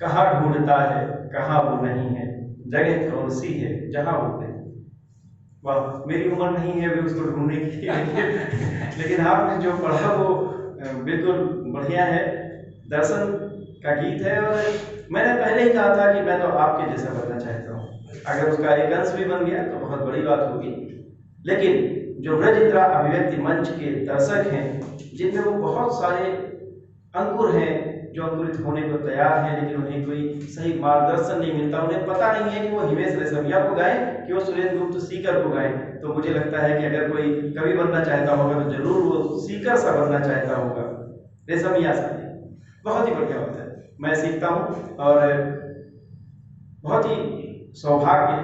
कहाँ ढूंढता है, कहाँ वो नहीं है, जगह कौन सी है जहाँ वो नहीं। वाह, मेरी उम्र नहीं है अभी उसको ढूंढने की, लेकिन आपने जो पढ़ा वो बिल्कुल बढ़िया है, दर्शन का गीत है। और मैंने पहले ही कहा था कि मैं तो आपके जैसा बनना चाहता हूँ, अगर उसका एक अंश भी बन गया तो बहुत बड़ी बात होगी। लेकिन जो ब्रज इंदिरा अभिव्यक्ति मंच के दर्शक हैं, जिनमें वो बहुत सारे अंकुर हैं जो अंकुरित होने को तैयार हैं, लेकिन उन्हें कोई सही मार्गदर्शन नहीं मिलता, उन्हें पता नहीं है कि वो हिमेश रेशमिया को गाएं कि वो सुरेंद्र गुप्त सीकर को गाएं। तो मुझे लगता है कि अगर कोई कवि बनना चाहता होगा तो जरूर वो सीकर सा बनना चाहता होगा, रेशमिया सा नहीं। बहुत ही बढ़िया बात है, मैं सीखता हूँ और बहुत ही सौभाग्य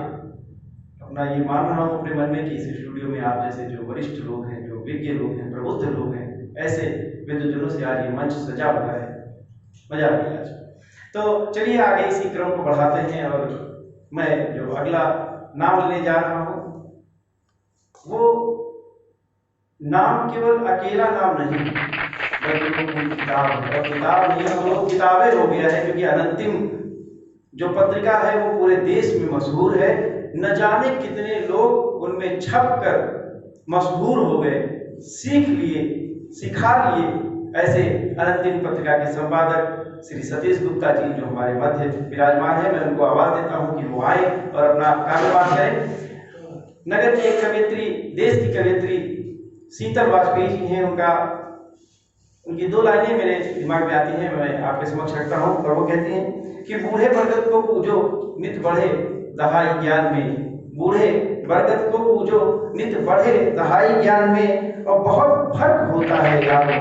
अपना ये मान रहा हूँ अपने मन में कि इस स्टूडियो में आप जैसे जो वरिष्ठ लोग हैं, जो विज्ञ लोग हैं, प्रबुद्ध लोग हैं, ऐसे विद्वजनों से आज ये मंच सजा हुआ है, मजा आ गया आज। तो चलिए आगे इसी क्रम को बढ़ाते हैं और मैं जो अगला नाम लेने जा रहा हूँ वो नाम केवल अकेला नाम नहीं, बल्कि वो किताब है। और किताब नहीं है तो किताबें हो गया है, क्योंकि अनंतिम जो पत्रिका है वो पूरे देश में मशहूर है। न जाने कितने लोग उनमें छप कर मशहूर हो गए, सीख लिए, सिखा लिए। ऐसे अनंतिम पत्रिका के संपादक श्री सतीश गुप्ता जी जो हमारे मध्य विराजमान है, मैं उनको आवाज देता हूं कि वो आए और अपना कार्यभार करें। नगर की एक कवयित्री, देश की कवयित्री शीतल वाजपेयी जी हैं। उनकी 2 लाइनें मेरे दिमाग में आती हैं, मैं आपके समक्ष रखता हूँ। और वो कहती हैं कि बूढ़े बरगद को पूजो नित बढ़े दहाई ज्ञान में, बूढ़े बरगद को पूजो नित बढ़े दहाई ज्ञान में, और बहुत फर्क होता है यारो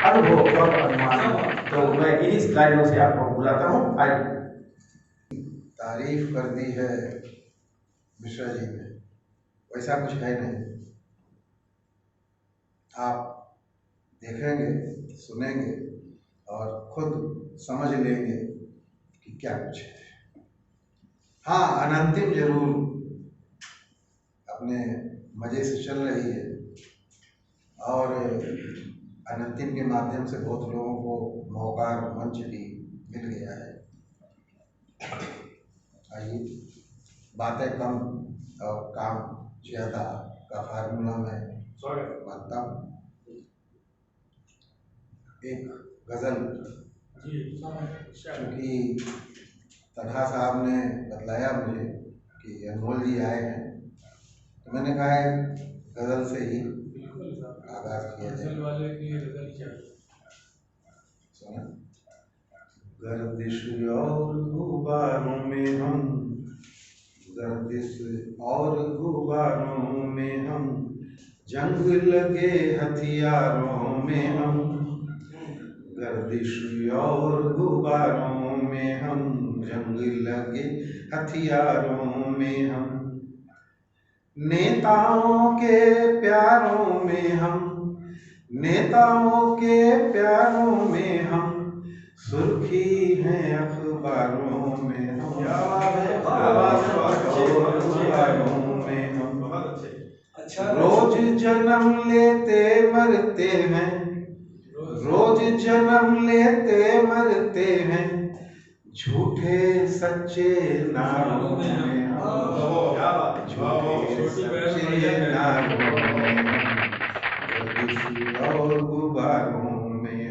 अनुभव और अनुमान। तो मैं इन्हीं लाइनों से आपको बुलाता हूँ। आइए। तारीफ कर दी है मिश्रा जी ने, वैसा कुछ है नहीं। आप देखेंगे, सुनेंगे और खुद समझ लेंगे कि क्या कुछ है। हाँ, अनंतिम जरूर अपने मजे से चल रही है और अनंतिम के माध्यम से बहुत लोगों को मौका, मंच भी मिल गया है। आइए, बातें कम और काम ज़्यादा का फार्मूला मैं मानता हूँ। एक गज़ल, क्योंकि तन्हा साहब ने बतलाया मुझे कि अनमोल जी आए हैं, तो मैंने कहा गज़ल से ही आगाज़ किया जाए। सुना, गर्दिश और गुबारों में हम, गर्दिश और गुबारों में हम, जंग लगे हथियारों में हम, गर्दिश और गुबारों में हम, जंग लगे हथियारों में हम, नेताओं के प्यारों में हम, नेताओं के प्यारों में हम, सुर्खी है अखबारों में हम, अखबारों में हम, रोज जन्म लेते मरते हैं, रोज जन्म लेते मरते हैं, झूठे सच्चे नारों में हम, झूठे सच्चे नारों में हम, गर्दिश और गुबारों में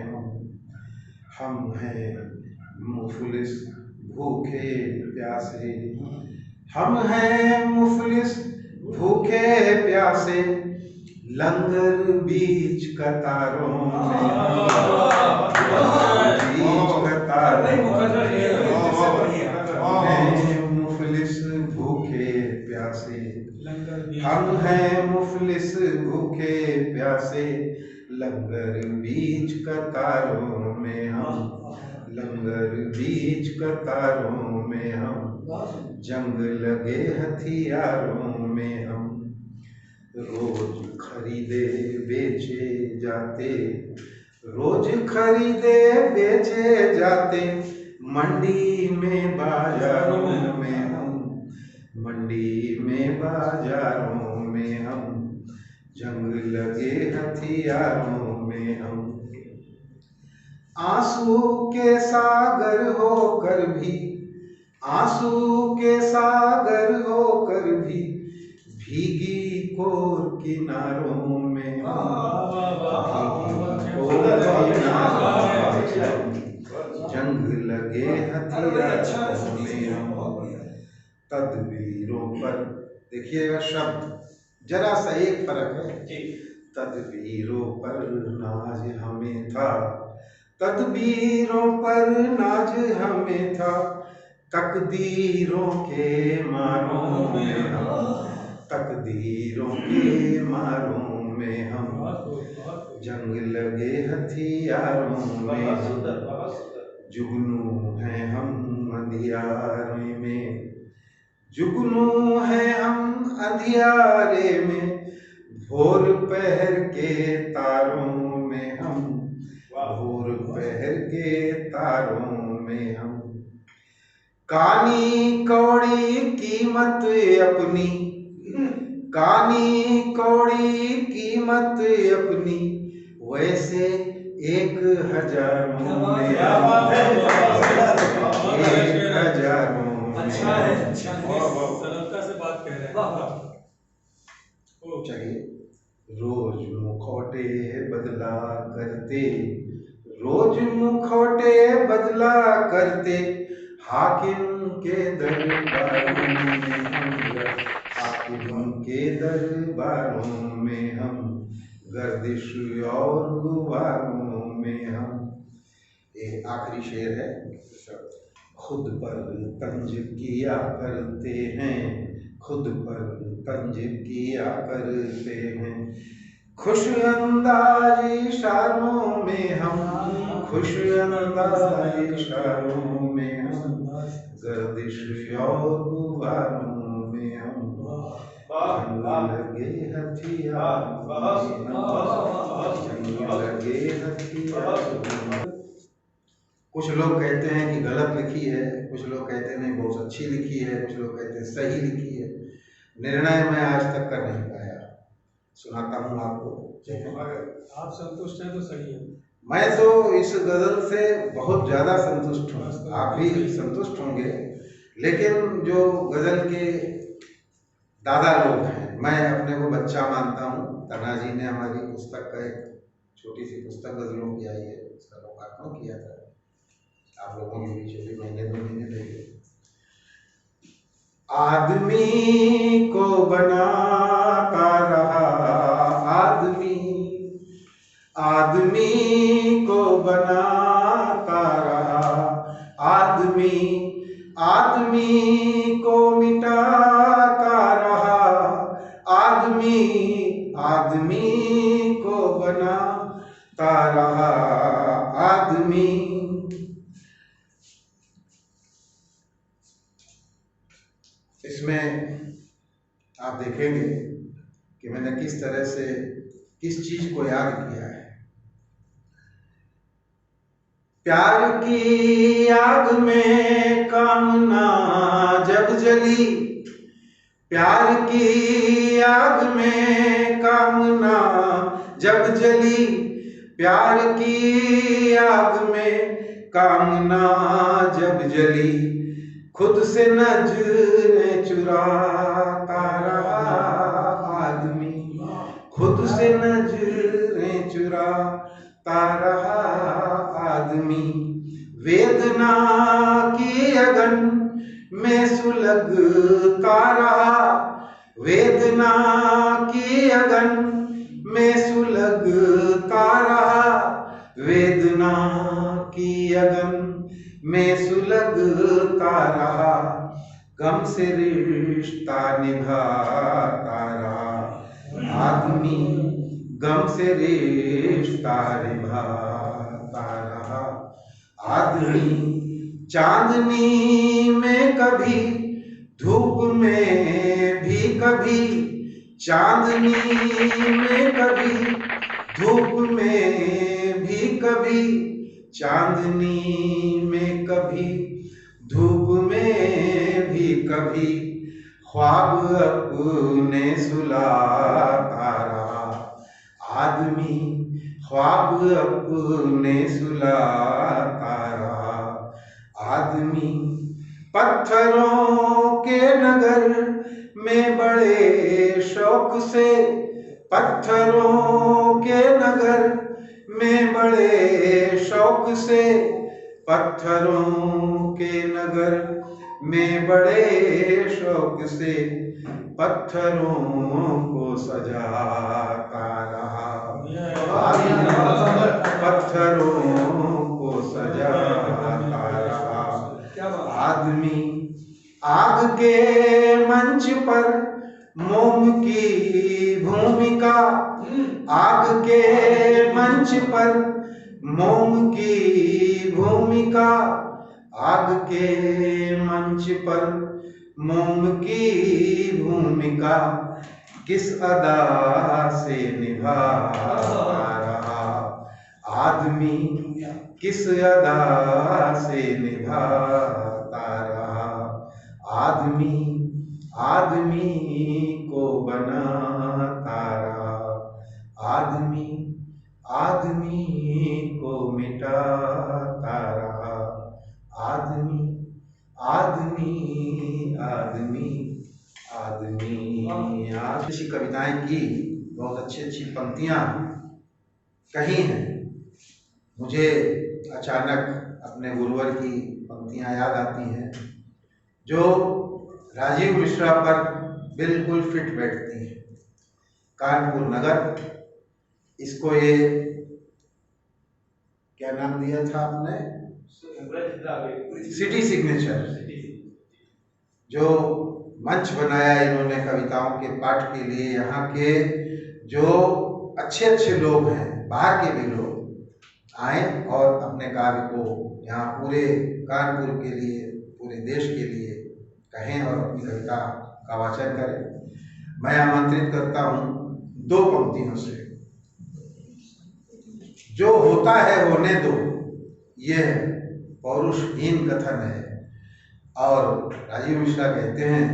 हम हैं मुफलिस भूखे प्यासे, हम हैं मुफलिस भूखे प्यासे, लंगर बीच कतारों में, बीच कतारों में, मुफलिस भूखे प्यासे, हम हैं मुफलिस भूखे प्यासे, लंगर बीच कतारों में हम, लंगर बीच कतारों में हम, जंग लगे हथियारों में हम, रोज खरीदे बेचे जाते, रोज खरीदे बेचे जाते, मंडी में बाजारों में हम, मंडी में बाजारों में हम, जंग लगे हथियारों में हम, आंसू के सागर होकर भी, आंसू के सागर होकर भी, भीगी कोर किनारों में हम, भीगी कोर किनारों में हम, जंग लगे हथियारों में हम, तदबीरों पर, देखिएगा शब्द जरा सा एक फर्क है, तदबीरों पर नाज हमें था, तदबीरों पर नाज हमें था, तकदीरों के मारों में हम, तकदीरों के मारों में हम, जंग लगे हथियारों में, जुगनू हैं हम अंधियारे में, जुगनू हैं हम अंधियारे में, भोर पहर के तारों में हम, भोर पहर के तारों में हम, कानी कौड़ी कीमत अपनी, कानी कौड़ी कीमत अपनी, वैसे 1000 में, 1000 में। अच्छा है, सरलता से बात कह रहे हैं। चलिए, रोज मुखौटे बदला करते, रोज मुखौटे बदला करते, हाकिम के दरबारों में हम, हाकिम उनके दरबारों में हम, गर्दिश और गुबारों में हम। ये आखिरी शेर है। खुद पर तंज किया करते हैं, खुद पर तंज किया करते हैं, खुश अंदाज इशारों में हम, खुश अंदाज इशारों में हम, गर्दिश और गुबारों में हम, लगे हथियार लगे हथियार। कुछ लोग कहते हैं कि गलत लिखी है, कुछ लोग कहते हैं नहीं बहुत अच्छी लिखी है, कुछ लोग कहते हैं सही लिखी है। निर्णय मैं आज तक कर नहीं पाया। सुनाता हूँ आपको। आप संतुष्ट हैं तो सही है। मैं तो इस गजल से बहुत ज्यादा संतुष्ट हूँ, आप भी संतुष्ट होंगे। लेकिन जो गजल के दादा लोग हैं, मैं अपने को बच्चा मानता हूँ। तना जी ने हमारी पुस्तक का एक छोटी सी पुस्तक गजलों की आई है, उसका लोकार्पण किया था। आप लोगों के बीच अभी महीने 2 महीने पहले। आदमी को बनाता रहा आदमी, आदमी को बनाता रहा आदमी, आदमी को मिटाता रहा आदमी, आदमी को बनाता रहा आदमी। इसमें आप देखेंगे कि मैंने किस तरह से किस चीज को याद किया है। प्यार की आग में कामना जब जली, प्यार की आग में कामना जब जली, प्यार की आग में कामना जब जली, खुद से नजरें चुराता रहा आदमी, खुद से नजरें चुराता रहा आदमी। वेदना की अगन में सुलगता रहा, वेदना की अगन में सुलगता रहा, वेदना की अगन में सुलगता रहा, गम से रिश्ता निभाता रहा आदमी, गम से रिश्ता निभाता रहा आदमी। चांदनी में कभी, धूप में भी कभी, चांदनी में कभी, धूप में भी कभी, चांदनी में कभी, धूप में भी कभी, ख्वाब अपने सुलाता रहा आदमी, ख्वाब अपने सुलाता रहा आदमी। पत्थरों के नगर में बड़े शौक से, पत्थरों के नगर में बड़े शौक से, पत्थरों के नगर में बड़े शौक से, पत्थरों को सजाता रहा पत्थरों को सजाता रहा आदमी। आग के मंच पर मोम की भूमिका, आग के मंच पर मोम की भूमिका, आग के मंच पर मोम की भूमिका, किस अदा से निभाता रहा आदमी, किस अदा से निभाता रहा आदमी, आदमी को बनाता रहा आदमी, आदमी को मिटाता रहा आदमी, आदमी, आदमी, आदमी। आज अच्छी कविताएं की, बहुत अच्छी अच्छी पंक्तियां कही हैं। मुझे अचानक अपने गुरुवर की पंक्तियां याद आती हैं जो राजीव मिश्रा पर बिल्कुल फिट बैठती हैं। कानपुर नगर, इसको ये क्या नाम दिया था आपने? City signature. जो मंच बनाया इन्होंने कविताओं के पाठ के लिए, यहाँ के जो अच्छे अच्छे लोग हैं, बाहर के भी लोग आए और अपने काव्य को यहाँ पूरे कानपुर के लिए, पूरे देश के लिए कहें और अपनी कविता का वाचन करें। मैं आमंत्रित करता हूँ 2 पंक्तियों से। जो होता है होने दो, यह पौरुषहीन कथन है। और राजीव मिश्रा कहते हैं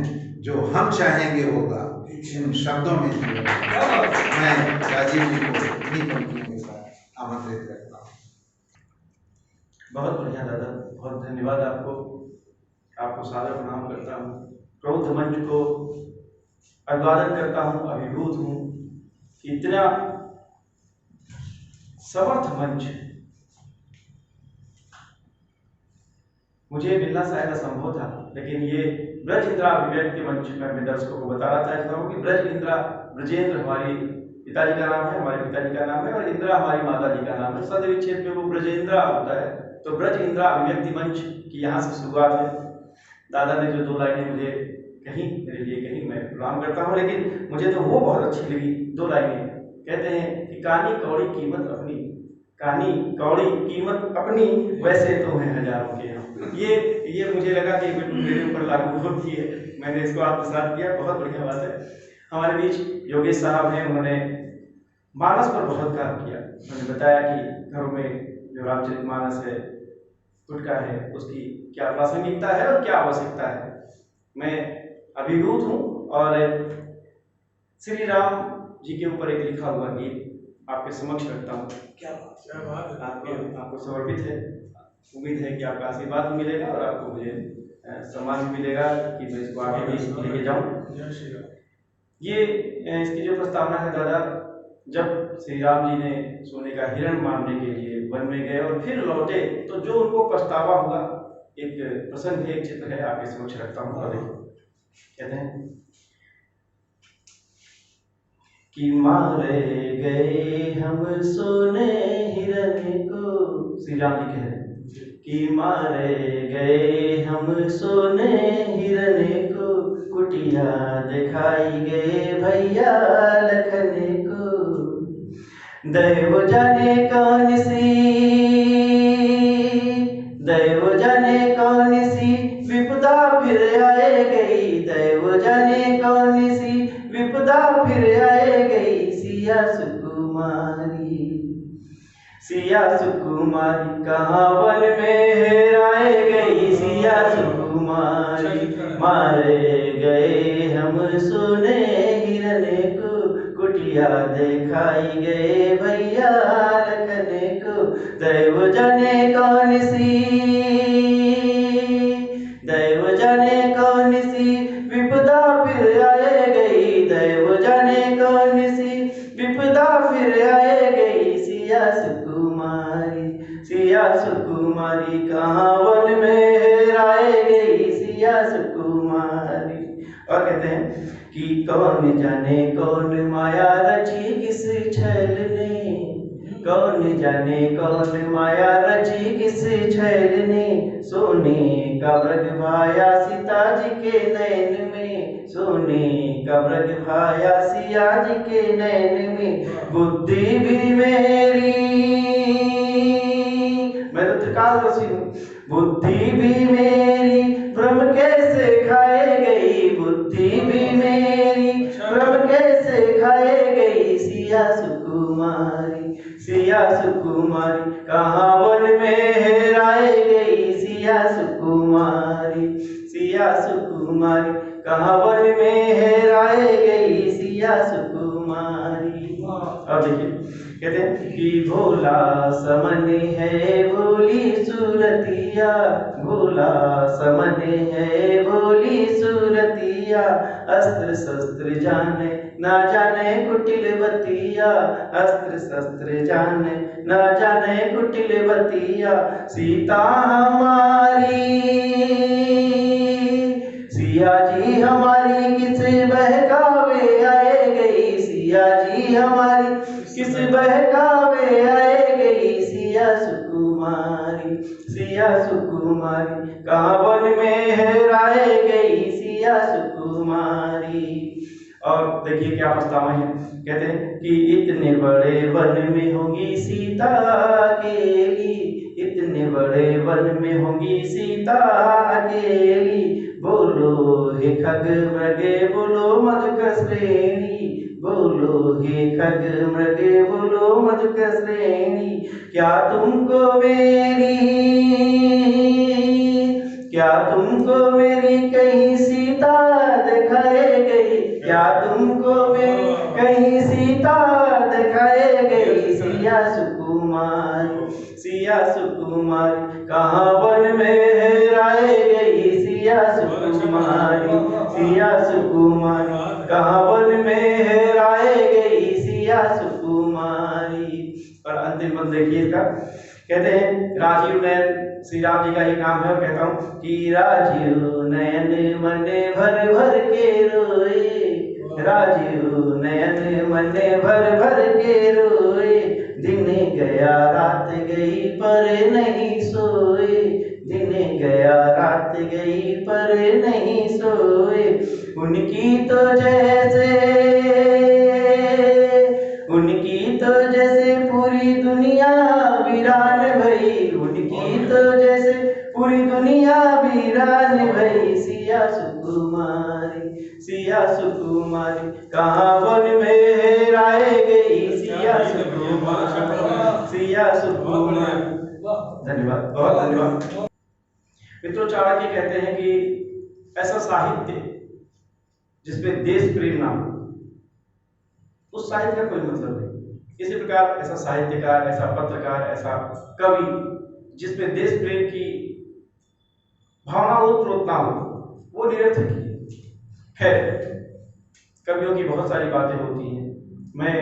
जो हम चाहेंगे होगा, इन शब्दों में मैं राजीव जी को इन्हीं पंक्तियों के साथ आमंत्रित करता हूँ। बहुत बढ़िया दादा, बहुत धन्यवाद आपको। आपको सादर प्रणाम करता हूँ। प्रौद्ध मंच को अभिवादन करता हूँ, अभिभूत हूँ कि इतना समर्थ मंच मुझे मिलना शायद असंभव था, लेकिन ये ब्रज इंद्रा अभिव्यक्ति मंच में अपने दर्शकों को बताना चाहता हूँ कि ब्रज इंद्रा, ब्रजेंद्र हमारी पिताजी का नाम है, हमारे पिताजी का नाम है, और इंद्रा हमारी माता जी का नाम है। सदविच्छेद में वो ब्रजेंद्रा होता है। तो ब्रज इंद्रा अभिव्यक्ति मंच की यहाँ से शुरुआत है। दादा ने जो 2 लाइनें मुझे कहीं, मेरे लिए कहीं, मैं प्रणाम करता हूँ, लेकिन मुझे तो वो बहुत अच्छी लगी 2 लाइनें। कहते हैं कि कानी कौड़ी कीमत अपनी, कानी कौड़ी कीमत अपनी, वैसे तो है हजारों के यहाँ। ये मुझे लगा कि बिल्कुल मेरे ऊपर लागू होती है। मैंने इसको आत्मसात किया। बहुत बढ़िया बात है। हमारे बीच योगेश साहब हैं, उन्होंने मानस पर बहुत काम किया। उन्होंने बताया कि घरों में जो रामचरितमानस है, टुटका है, उसकी क्या प्रासंगिकता है और क्या आवश्यकता है। मैं अभिभूत हूँ और श्री राम जी के ऊपर एक लिखा हुआ गीत आपके समक्ष रखता हूँ। क्या बात आपको समर्पित है। उम्मीद है कि आपका आशीर्वाद भी मिलेगा और आपको मुझे सम्मान भी मिलेगा कि मैं इसको आगे भी लेके जाऊँ। ये इसकी जो प्रस्तावना है दादा, जब श्री राम जी ने सोने का हिरण मारने के लिए वन में गए और फिर लौटे, तो जो उनको पछतावा हुआ, एक प्रसंग है, एक चित्र है, आपके समक्ष रखता हूँ। और कहते हैं कि मारे गए हम सोने हिरण को, श्री राम जी कह रहे हैं कि मारे गए हम सोने हिरण को, कुटिया दिखाई गए भैया लखन को। दैव जाने कौन सी, दैव जाने कौन सी विपदा फिर आए गई, दैव जाने कौन सी विपदा फिर आए गई। सिया सुकुमारी, सिया सुकुमारी कहाँ वन में हेराए गई, सिया सुकुमारी मारे गए हम सोने हिरण को, कुटिया दिखाई गए भैया लखन को। दैव जाने कौन सी, दैव जाने कौन सी विपदा फिर आए गई, दैव जाने कौन सी विपदा फिर आए गई। सिया सुकुमारी, सिया सुकुमारी कहाँ वन में हेराए गई, सिया सुकुमारी। और कहते हैं कि कौन जाने कौन माया रची किस छैल ने, कौन जाने कौन माया रची किस छैल ने, सोने का मृग भाया सीता जी के नैन में, सोने का मृग भाया सिया जी के नैन में। बुद्धि भी मेरी, मैं तो त्रिकालदर्शी हूँ, बुद्धि भी मेरी भ्रम कैसे खाए गई, बुद्धि भी मेरी भ्रम कैसे खाए गई। सिया सुकुमारी, सिया सुकुमारी कहाँ वन में हेराए गई, सिया सुकुमारी, सिया सुकुमारी कहाँ वन में हेराए गई, सिया सुकुमारी। और देखिए कहते हैं कि भोला समन है भोली सूरतिया, भोला समन है भोली सूरतिया, अस्त्र शस्त्र जाने ना जाने कुटिल बतिया, अस्त्र शस्त्र जाने ना जाने कुटिल बतिया। सीता हमारी, सिया जी हमारी किस बहकावे आए गई, सिया जी हमारी किस बहकावे आए गई, सिया सुकुमारी, सिया सुकुमारी कहाँ वन में हेराए गई, सिया सुकुमारी। और देखिए क्या पछतावा है, कहते हैं कि इतने बड़े वन में होगी सीता अकेली, इतने बड़े वन में होगी सीता अकेली, बोलो हे खग मृगे बोलो मधुकर श्रेणी, बोलो हे खग मृगे बोलो मधुकर श्रेणी, क्या तुमको मेरी कहीं सीता दिखाए गई, क्या तुमको मेरी कहीं सीता दिखाए गई, सिया सुकुमारी, सिया सुकुमारी कहाँ वन में हेराए गई, सिया सुकुमारी, सिया सुकुमारी कहाँ वन में हेराए गई, सिया सुकुमारी। और अंतिम पद देखिए इसका, कहते हैं राजीव नयन श्री राम जी का ही नाम है। कहता हूँ कि राजीव नयन मन भर भर के रोए, राजीव नयन मन भर भर के रोए, दिन गया रात गई पर नहीं सोए, दिन गया रात गई पर नहीं सोए, उनकी तो जैसे पूरी दुनिया वीरान भई, उनकी तो जैसे पूरी दुनिया वीरान भई, सिया सुकुमारी, सिया सुकुमारी कहाँ वन में हेराए गई, सिया सुकुमारी, सिया सुकुमारी। धन्यवाद, बहुत धन्यवाद। मित्रों, चाणक्य कहते हैं कि ऐसा साहित्य जिसमें देश प्रेम ना हो, उस साहित्य का कोई मतलब नहीं। इसी प्रकार ऐसा साहित्यकार, ऐसा पत्रकार, ऐसा कवि जिसमें देश प्रेम की भावना ओतप्रोत ना हो, वो निरर्थक ही है। कवियों की बहुत सारी बातें होती हैं। मैं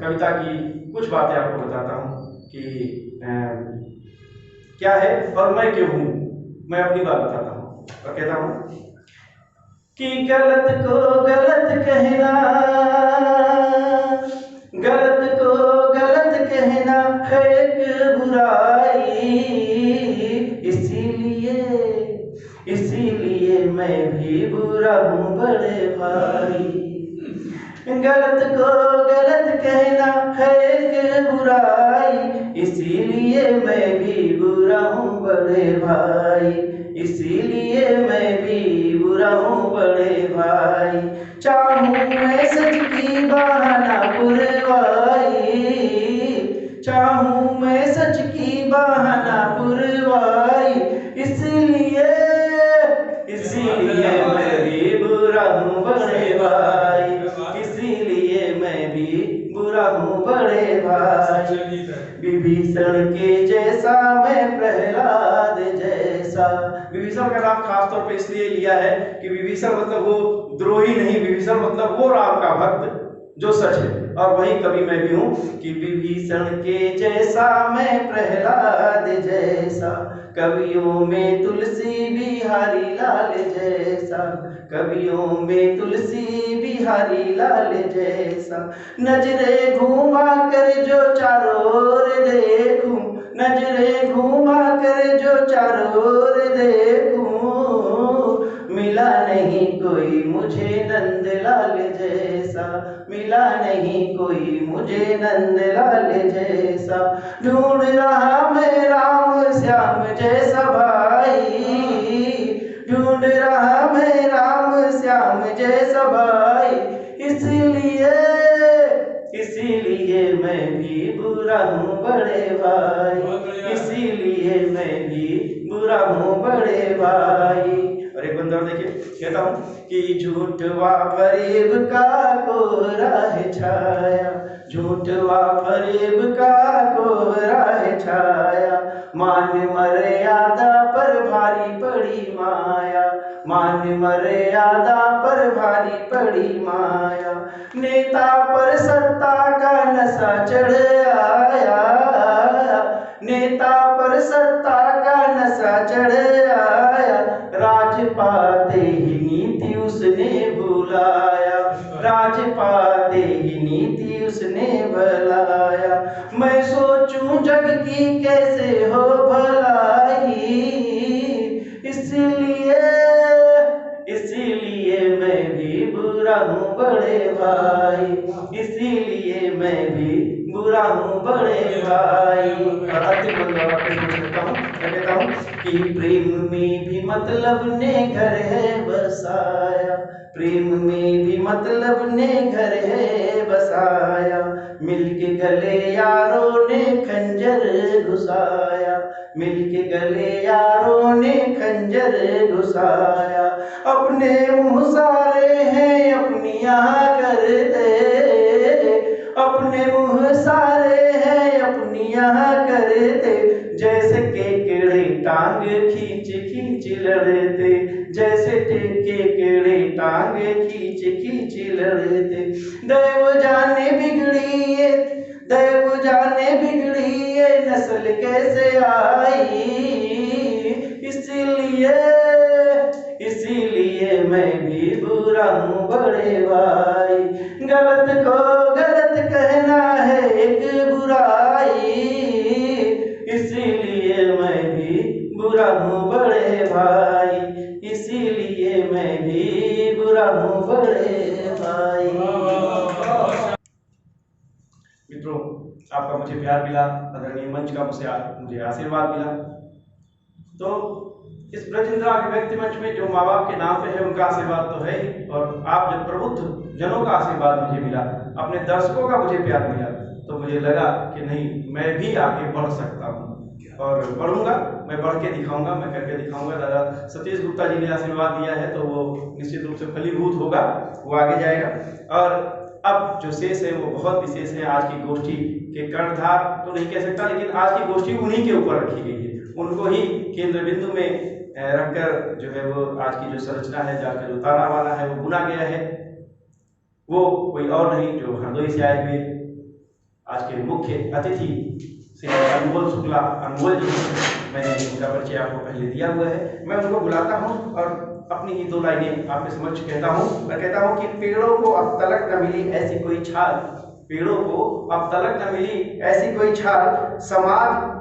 कविता की कुछ बातें आपको बताता हूँ कि क्या है और मैं क्यों हूँ। मैं अपनी बात बताता हूँ और कहता हूँ कि गलत को गलत कहना, गलत को गलत कहना है एक बुराई, इसीलिए मैं भी बुरा हूँ बड़े भाई। गलत को गलत कहना है एक बुराई, इसीलिए मैं भी बुरा हूँ बड़े भाई, इसीलिए मैं भी बुरा हूँ बड़े भाई। चाहूँ मैं सच की बहाना पुरवाई, चाहूँ मैं सच की बहाना पुरवाई, इसीलिए मैं भी बुरा हूँ बड़े भाई, इसीलिए मैं भी बुरा हूँ बड़े भाई। विभीषण के जैसा मैं प्रहलाद जैसा। विभीषण का नाम खास तौर पे इसलिए लिया है कि विभीषण मतलब वो द्रोही नहीं, विभीषण मतलब वो राम का भक्त जो सच है। और वही कवि मैं भी हूँ कि विभीषण के जैसा मैं प्रहलाद जैसा, कवियों में तुलसी बिहारी लाल जैसा, कवियों में तुलसी बिहारी लाल जैसा। नजरे घुमा कर जो चारों ओर देखूं, नजरे घुमा कर जो चारों ओर देखूं, मिला नहीं कोई मुझे नंदलाल जैसा, मिला नहीं कोई मुझे नंदलाल जैसा। ढूंढ रहा मैं राम श्याम जैसा भाई, ढूंढ रहा मैं राम श्याम जैसा भाई, इसीलिए मैं भी बुरा हूँ बड़े भाई, इसीलिए मैं भी बुरा हूँ बड़े भाई। और एक बंदा देखिए, कहता हूँ कि झूठवा फरेब का कोहरा है छाया, झूठवा फरेब का कोहरा है छाया, मान मर्यादा पर भारी पड़ी माया, मान मर्यादा पर भारी पड़ी माया। नेता पर सत्ता का नशा चढ़ आया, नेता पर सत्ता का नशा चढ़ आया, राज पाते ही मैं सोचूं जग की कैसे हो भलाई, इसलिए इसीलिए मैं भी बुरा हूँ बड़े भाई, इसीलिए मैं भी बुरा हूँ बड़े भाई। और अंतिम मैं कहता हूँ कि प्रेम में भी मतलब ने घर है बसाया, प्रेम में भी मतलब ने घर है बसाया, मिलके गले यारों ने खंजर घुसाया, मिलके गले यारों ने खंजर घुसाया। अपने मुँह सारे हैं अपनी यहाँ करते, अपने मुँह सारे हैं अपनी यहाँ करते, जैसे केकड़े टांग खींच खींच लड़ते, जैसे केकड़े टांग खींच खींच लड़ते। दैव जाने बिगड़ी ये, दैव जाने बिगड़ी ये नस्ल कैसे आई, इसीलिए मैं भी बुरा हूँ बड़े भाई। गलत को गलत कहना है एक बुराई, इसीलिए मैं भी बुरा हूँ बड़े भाई, इसीलिए मैं भी बुरा हूँ बड़े भाई। मित्रों, आपका मुझे प्यार मिला, आदरणीय मंच का मुझे आशीर्वाद मिला। तो इस ब्रज इंदिरा अभिव्यक्ति मंच में जो माँ बाप के नाम पे है उनका आशीर्वाद तो है ही, और आप जब प्रबुद्ध जनों का आशीर्वाद मुझे मिला, अपने दर्शकों का मुझे प्यार मिला, तो मुझे लगा कि नहीं, मैं भी आगे बढ़ सकता हूँ और बढ़ूंगा, मैं बढ़ के दिखाऊंगा, मैं करके दिखाऊंगा। दादा सतीश गुप्ता जी ने आशीर्वाद दिया है तो वो निश्चित रूप से फलीभूत होगा, वो आगे जाएगा। और अब जो शेष है वो बहुत विशेष है। आज की गोष्ठी के कर्णधार तो नहीं कह सकता, लेकिन आज की गोष्ठी उन्हीं के ऊपर रखी गई है, उनको ही केंद्र बिंदु में रखकर जो है वो आज की जो संरचना है, जाकर जो ताना वाला है वो बुना गया है। वो कोई और नहीं, जो हरदोई से आए हुए आज के मुख्य अतिथि श्री अनमोल शुक्ला, अनमोल जी, मैंने उनका परिचय आपको पहले दिया हुआ है। मैं उनको बुलाता हूँ और अपनी ही दो लाइनें आपके समक्ष कहता हूँ। मैं कहता हूँ कि पेड़ों को अब तलक न मिली ऐसी कोई छाल, पेड़ों को अब तलक न मिली ऐसी कोई छाल, समाज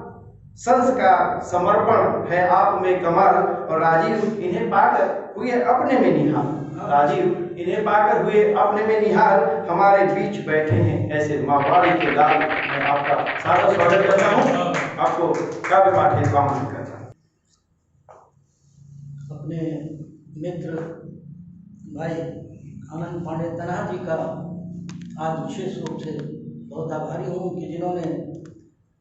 संस्कार समर्पण है आप में कमाल, और राजीव इन्हें पाकर हुए अपने में निहाल, राजीव इन्हें पाकर हुए अपने में निहाल, हमारे बीच बैठे हैं ऐसे मावाड़ी के लाल। मैं आपका सादर स्वागत करता हूँ, आपको काव्य पाठ हेतु आमंत्रित करता हूँ। अपने मित्र भाई आनंद पांडे तनहा जी का आज विशेष रूप से बहुत आभारी हूँ कि जिन्होंने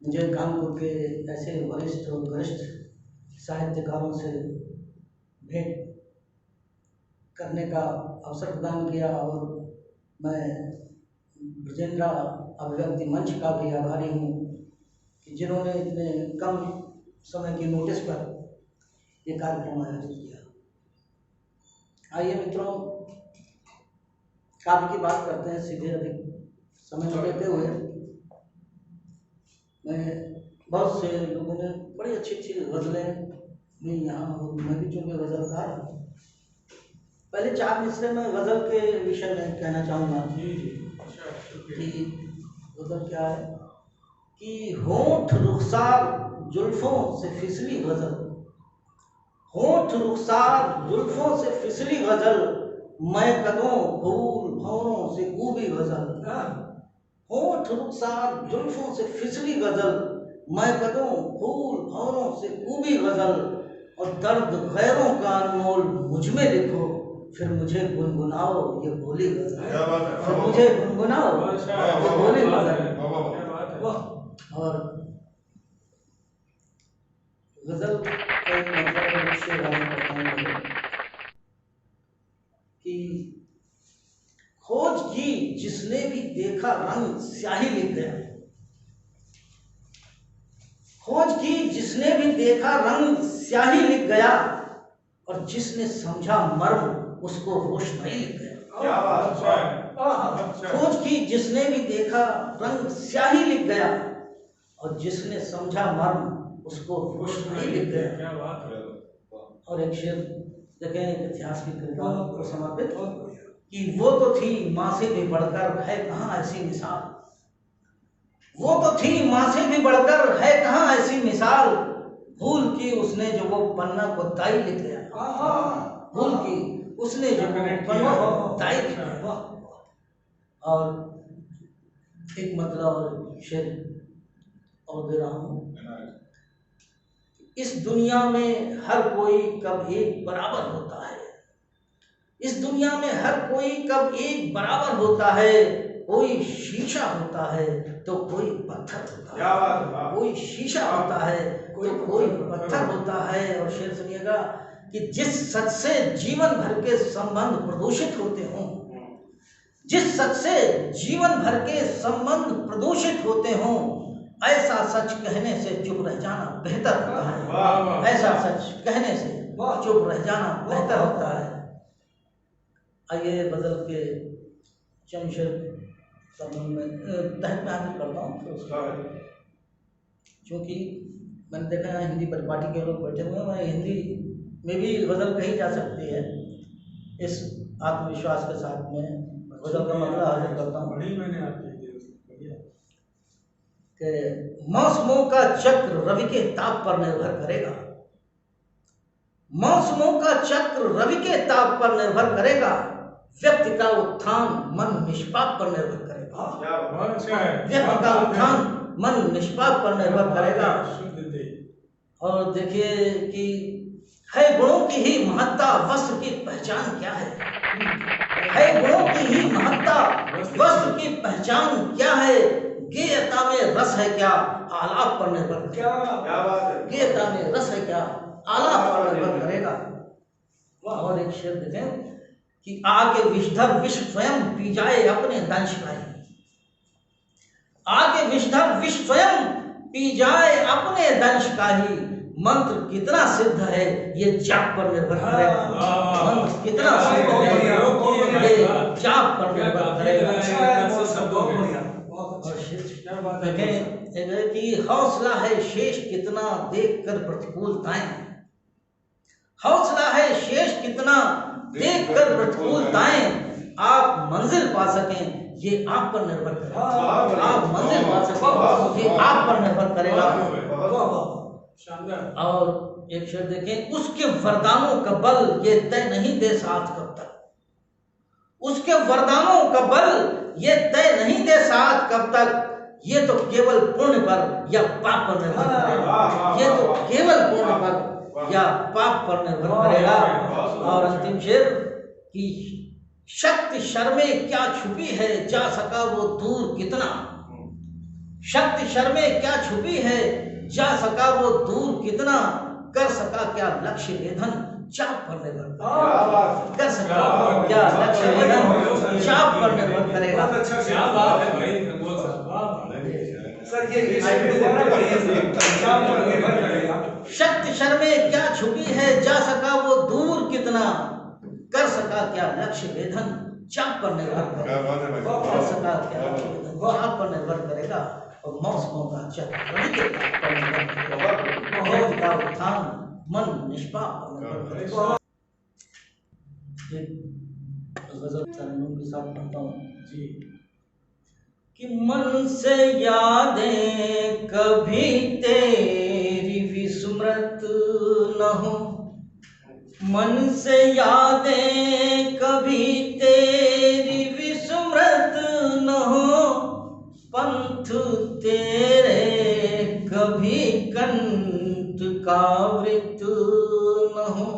मुझे कानपुर के ऐसे वरिष्ठ और वरिष्ठ साहित्यकारों से भेंट करने का अवसर प्रदान किया, और मैं ब्रजेंद्र अभिव्यक्ति मंच का भी आभारी हूँ कि जिन्होंने इतने कम समय की नोटिस पर ये कार्यक्रम आयोजित किया। आइए मित्रों, काव्य की बात करते हैं सीधे, अधिक समय न लेते हुए। मैं बहुत से लोगों ने बड़ी अच्छी अच्छी गज़लें में यहाँ, और मैं भी चूँकि गज़लकार हूँ, पहले 4 मिसरे में गज़ल के विषय में कहना चाहूँगा कि गज़ल क्या है कि होंठ रुखसार जुल्फ़ों से फिसली गज़ल, होंठ रुखसार जुल्फ़ों से फिसली गज़ल, मैं कदों फूल भंवरों से ऊबी गज़ल, होंठ रुखसार जुल्फ़ों से फिसली गज़ल, मैं कदों फूल भंवरों से ऊबी गज़ल, और दर्द गैरों का अनमोल मुझ में लिखो, फिर मुझे गुनगुनाओ ये बोली गज़ल, फिर मुझे गुनगुनाओ ये बोली गज़ल। और गज़ल का एक मतलब शेर कि खोज की जिसने भी देखा रंग स्याही लिख गया, खोज की जिसने भी देखा रंग स्याही लिख गया, और जिसने समझा मर्म उसको रोशनाई लिख गया। क्या बात है। खोज की जिसने भी देखा रंग स्याही लिख गया, और जिसने समझा मर्म उसको रोशनाई लिख गया। क्या बात है। और एक शेर देखें, एक इतिहास की कृपा को समर्पित कि वो तो थी माँ से भी बढ़कर, है कहाँ ऐसी मिसाल, वो तो थी माँ से भी बढ़कर, है कहाँ ऐसी मिसाल, भूल की उसने जो वो पन्ना को दाई लिख लिया, भूल की उसने जो वो पन्ना को दाई लिख लिया। और एक मतलब और शेर और दे रहा हूँ, इस दुनिया में हर कोई कब एक बराबर होता है, इस दुनिया में हर कोई कब एक बराबर होता है, कोई शीशा होता है तो कोई पत्थर होता है, कोई शीशा होता है तो कोई पत्थर होता है। और शेर सुनिएगा कि जिस सच से जीवन भर के संबंध प्रदूषित होते हों, जिस सच से जीवन भर के संबंध प्रदूषित होते हों, ऐसा सच कहने से चुप रह जाना बेहतर होता है, ऐसा सच कहने से चुप रह जाना बेहतर होता है। आइए गजल के चंद शेर तहत में हाजिर करता हूँ, क्योंकि मैंने देखा है हिंदी परिपाटी के लोग बैठे हुए हैं, मैं हिंदी में भी गजल कही जा सकती है, इस आत्मविश्वास के साथ में गजल का मतलब हाजिर करता हूँ कि मौसमों का चक्र रवि के ताप पर निर्भर करेगा, मौसमों का चक्र रवि के ताप पर निर्भर करेगा, व्यक्ति का उत्थान मन निष्पाप पर निर्भर करेगा, व्यक्ति का उत्थान मन निष्पाप पर निर्भर करेगा। और देखिए कि है गुणों की ही महत्ता, वस्त्र की पहचान क्या है गुणों की ही महत्ता, वस्त्र की पहचान क्या है, गेयता में रस है क्या, आलाप पर निर्भर करेगा, गेयता में रस है क्या, आलाप पर निर्भर करेगा। और एक शेर देखें कि आगे विषधर विष स्वयं पी जाए अपने दंश का ही, आगे विषधर विष स्वयं पी जाए अपने दंश का ही, मंत्र कितना सिद्ध है ये जाप पर निर्भर करेगा, मंत्र कितना सिद्ध है ये जाप पर निर्भर करेगा। और देखें कि हौसला है शेष कितना देख कर प्रतिकूलताएं, हौसला है शेष कितना देख कर प्रतिकूलताएं, आप मंजिल पा सकें ये आप पर निर्भर करेगा, आप मंजिल पा सकें ये आप पर निर्भर करेगा। और एक शेर देखें, उसके वरदानों का बल ये तय नहीं दे साथ कब तक, उसके वरदानों का बल ये तय नहीं दे साथ कब तक, ये तो केवल पुण्य पर या पाप पर निर्भर करेगा, ये तो केवल पुण्य पर या पाप पर निर्भर करेगा। और अंतिम शेर कि शक्ति शर्मे क्या छुपी है, जा सका वो दूर कितना, शक्ति शर्मे क्या छुपी है, जा सका वो दूर कितना, कर सका क्या लक्ष्य वेधन चाप पर निर्भर, कर सका क्या लक्ष्य वेधन चाप पर निर्भर करेगा। शक्ति शर्मे क्या छुपी है, जा सका वो दूर कितना, कर सका क्या लक्ष्य वेधन चाप पर निर्भर करेगा, कर सका क्या लक्ष्य वेधन चाप पर निर्भर करेगा। और मौसमों का चक्र रवि के ताप पर निर्भर करेगा, व्यक्ति का उत्थान मन निष्पाप पर निर्भर करेगा। गजल तरन्नुम के साथ पढ़ता हूँ जी कि मन से यादें कभी तेरी विस्मृत न हो, मन से यादें कभी तेरी विस्मृत न हो, पंथ तेरे कभी कंठ का वृत न हो।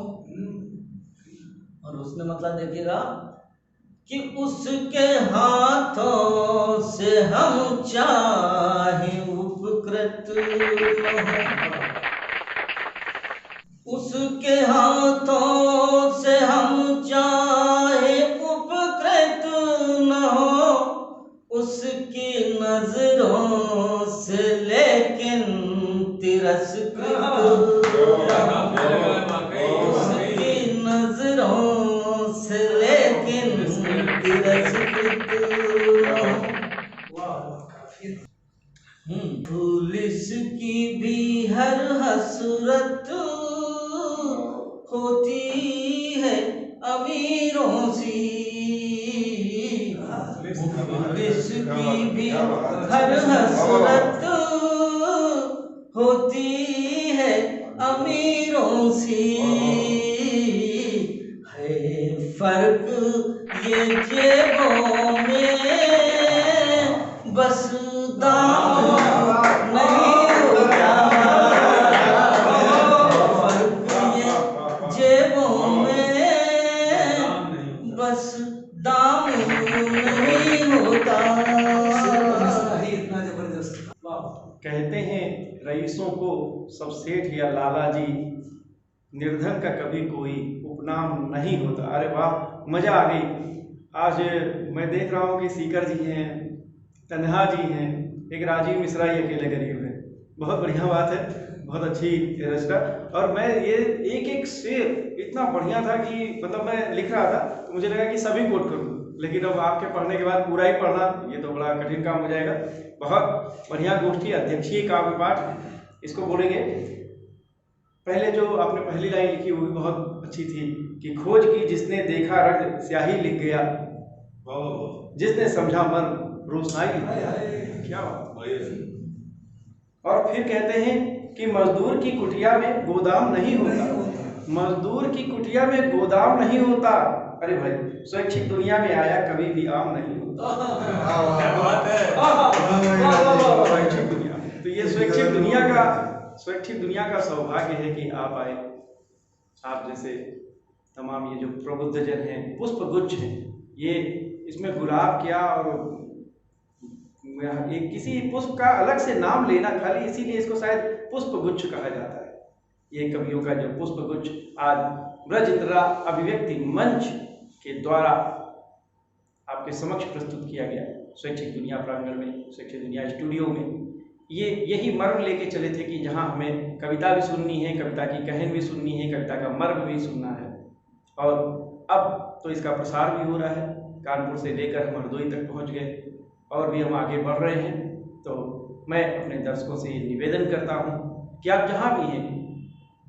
और उसने मतलब देखिएगा कि उसके हाथों से हम चाहे उपकृत न हो, उसके हाथों से हम चाहे उपकृत न हो, उसकी नजरों से लेकिन तिरस्कृत, उसकी नजरों से लेकिन तिरस्कृत। पुलिस की भी हर हसरत होती है अमीरों सी, जिसकी भी हर हसरत होती है अमीरों सी, है फर्क ये जेबों में बस दाम नहीं होता, फर्क ये जेबों में बस दाम नहीं होता। इतना जबरदस्त। कहते हैं रईसों को सब सेठ या लाला जी, निर्धन का कभी कोई उपनाम नहीं होता। अरे वाह, मजा आ गई। आज मैं देख रहा हूँ कि सीकर जी हैं, तन्हा जी हैं, एक राजीव मिश्रा ही अकेले गरीब हैं। बहुत बढ़िया बात है, बहुत अच्छी रचना। और मैं ये एक एक शेर इतना बढ़िया था कि मतलब मैं लिख रहा था तो मुझे लगा कि सभी कोट करूँ, लेकिन अब आपके पढ़ने के बाद पूरा ही पढ़ना ये तो बड़ा कठिन काम हो जाएगा। बहुत बढ़िया गोष्ठी, अध्यक्षीय काव्य पाठ इसको बोलेंगे। पहले जो आपने पहली लाइन लिखी वो भी बहुत अच्छी थी कि खोज की जिसने देखा रंग स्याही लिख गया, जिसने समझा मन रोशनाई लिख गया। क्या बात। और फिर कहते हैं कि मजदूर की कुटिया में गोदाम नहीं होता, मजदूर की कुटिया में गोदाम नहीं होता। अरे भाई, स्वैच्छिक दुनिया में आया कभी भी आम नहीं होता। स्वैच्छिक दुनिया, तो ये स्वैच्छिक दुनिया का सौभाग्य है कि आप आए। आप जैसे तमाम ये जो प्रबुद्धजन हैं, पुष्प गुच्छ हैं, ये इसमें गुलाब क्या और एक किसी पुष्प का अलग से नाम लेना, खाली इसीलिए इसको शायद पुष्प गुच्छ कहा जाता है। ये कवियों का जो पुष्प गुच्छ आज ब्रज इंदिरा अभिव्यक्ति मंच के द्वारा आपके समक्ष प्रस्तुत किया गया स्वैच्छिक दुनिया प्रांगण में, स्वैच्छिक दुनिया स्टूडियो में। ये यही मर्म लेके चले थे कि जहाँ हमें कविता भी सुननी है, कविता की कहन भी सुननी है, कविता का मर्म भी सुनना है। और अब तो इसका प्रसार भी हो रहा है, कानपुर से लेकर हम हरदोई तक पहुँच गए और भी हम आगे बढ़ रहे हैं। तो मैं अपने दर्शकों से निवेदन करता हूँ कि आप जहाँ भी हैं,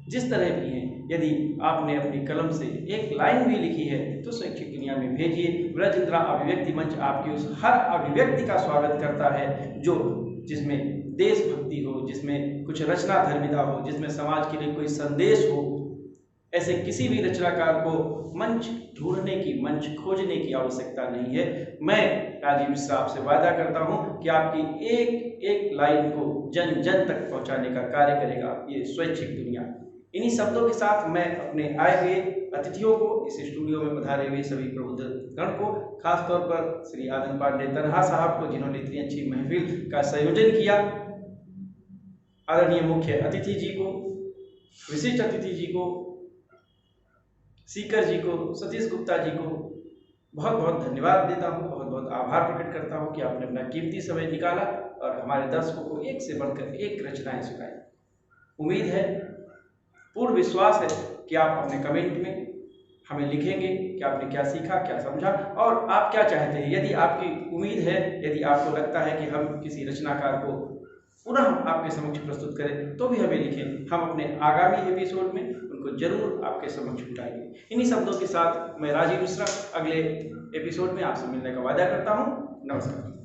जिस तरह भी हैं, यदि आपने अपनी कलम से एक लाइन भी लिखी है तो स्वैच्छिक दुनिया में भेजिए। ब्रज इंदिरा अभिव्यक्ति मंच आपकी उस हर अभिव्यक्ति का स्वागत करता है जो जिसमें देशभक्ति हो, जिसमें कुछ रचना धर्मिता हो, जिसमें समाज के लिए कोई संदेश हो। ऐसे किसी भी रचनाकार को मंच ढूंढने की, मंच खोजने की आवश्यकता नहीं है। मैं राजीव मिश्रा आपसे वादा करता हूं कि आपकी एक एक लाइन को जन जन तक पहुंचाने का कार्य करेगा ये स्वैच्छिक दुनिया। इन्हीं शब्दों के साथ मैं अपने आए हुए अतिथियों को, इस स्टूडियो में पधारे हुए सभी प्रबुद्ध गण को, खासतौर पर श्री आदन पांडे तन्हा साहब को जिन्होंने इतनी अच्छी महफिल का संयोजन किया, आदरणीय मुख्य अतिथि जी को, विशिष्ट अतिथि जी को, सीकर जी को, सतीश गुप्ता जी को बहुत बहुत धन्यवाद देता हूँ, बहुत बहुत आभार प्रकट करता हूँ कि आपने अपना कीमती समय निकाला और हमारे दर्शकों को एक से बढ़कर एक रचनाएं सुनाई। उम्मीद है, पूर्ण विश्वास है कि आप अपने कमेंट में हमें लिखेंगे कि आपने क्या सीखा, क्या समझा और आप क्या चाहते हैं। यदि आपकी उम्मीद है, यदि आपको लगता है कि हम किसी रचनाकार को पुनः आपके समक्ष प्रस्तुत करें तो भी हमें लिखें। हम अपने आगामी एपिसोड में उनको जरूर आपके समक्ष उठाएंगे। इन्हीं शब्दों के साथ मैं राजीव मिश्रा अगले एपिसोड में आपसे मिलने का वादा करता हूँ। नमस्कार।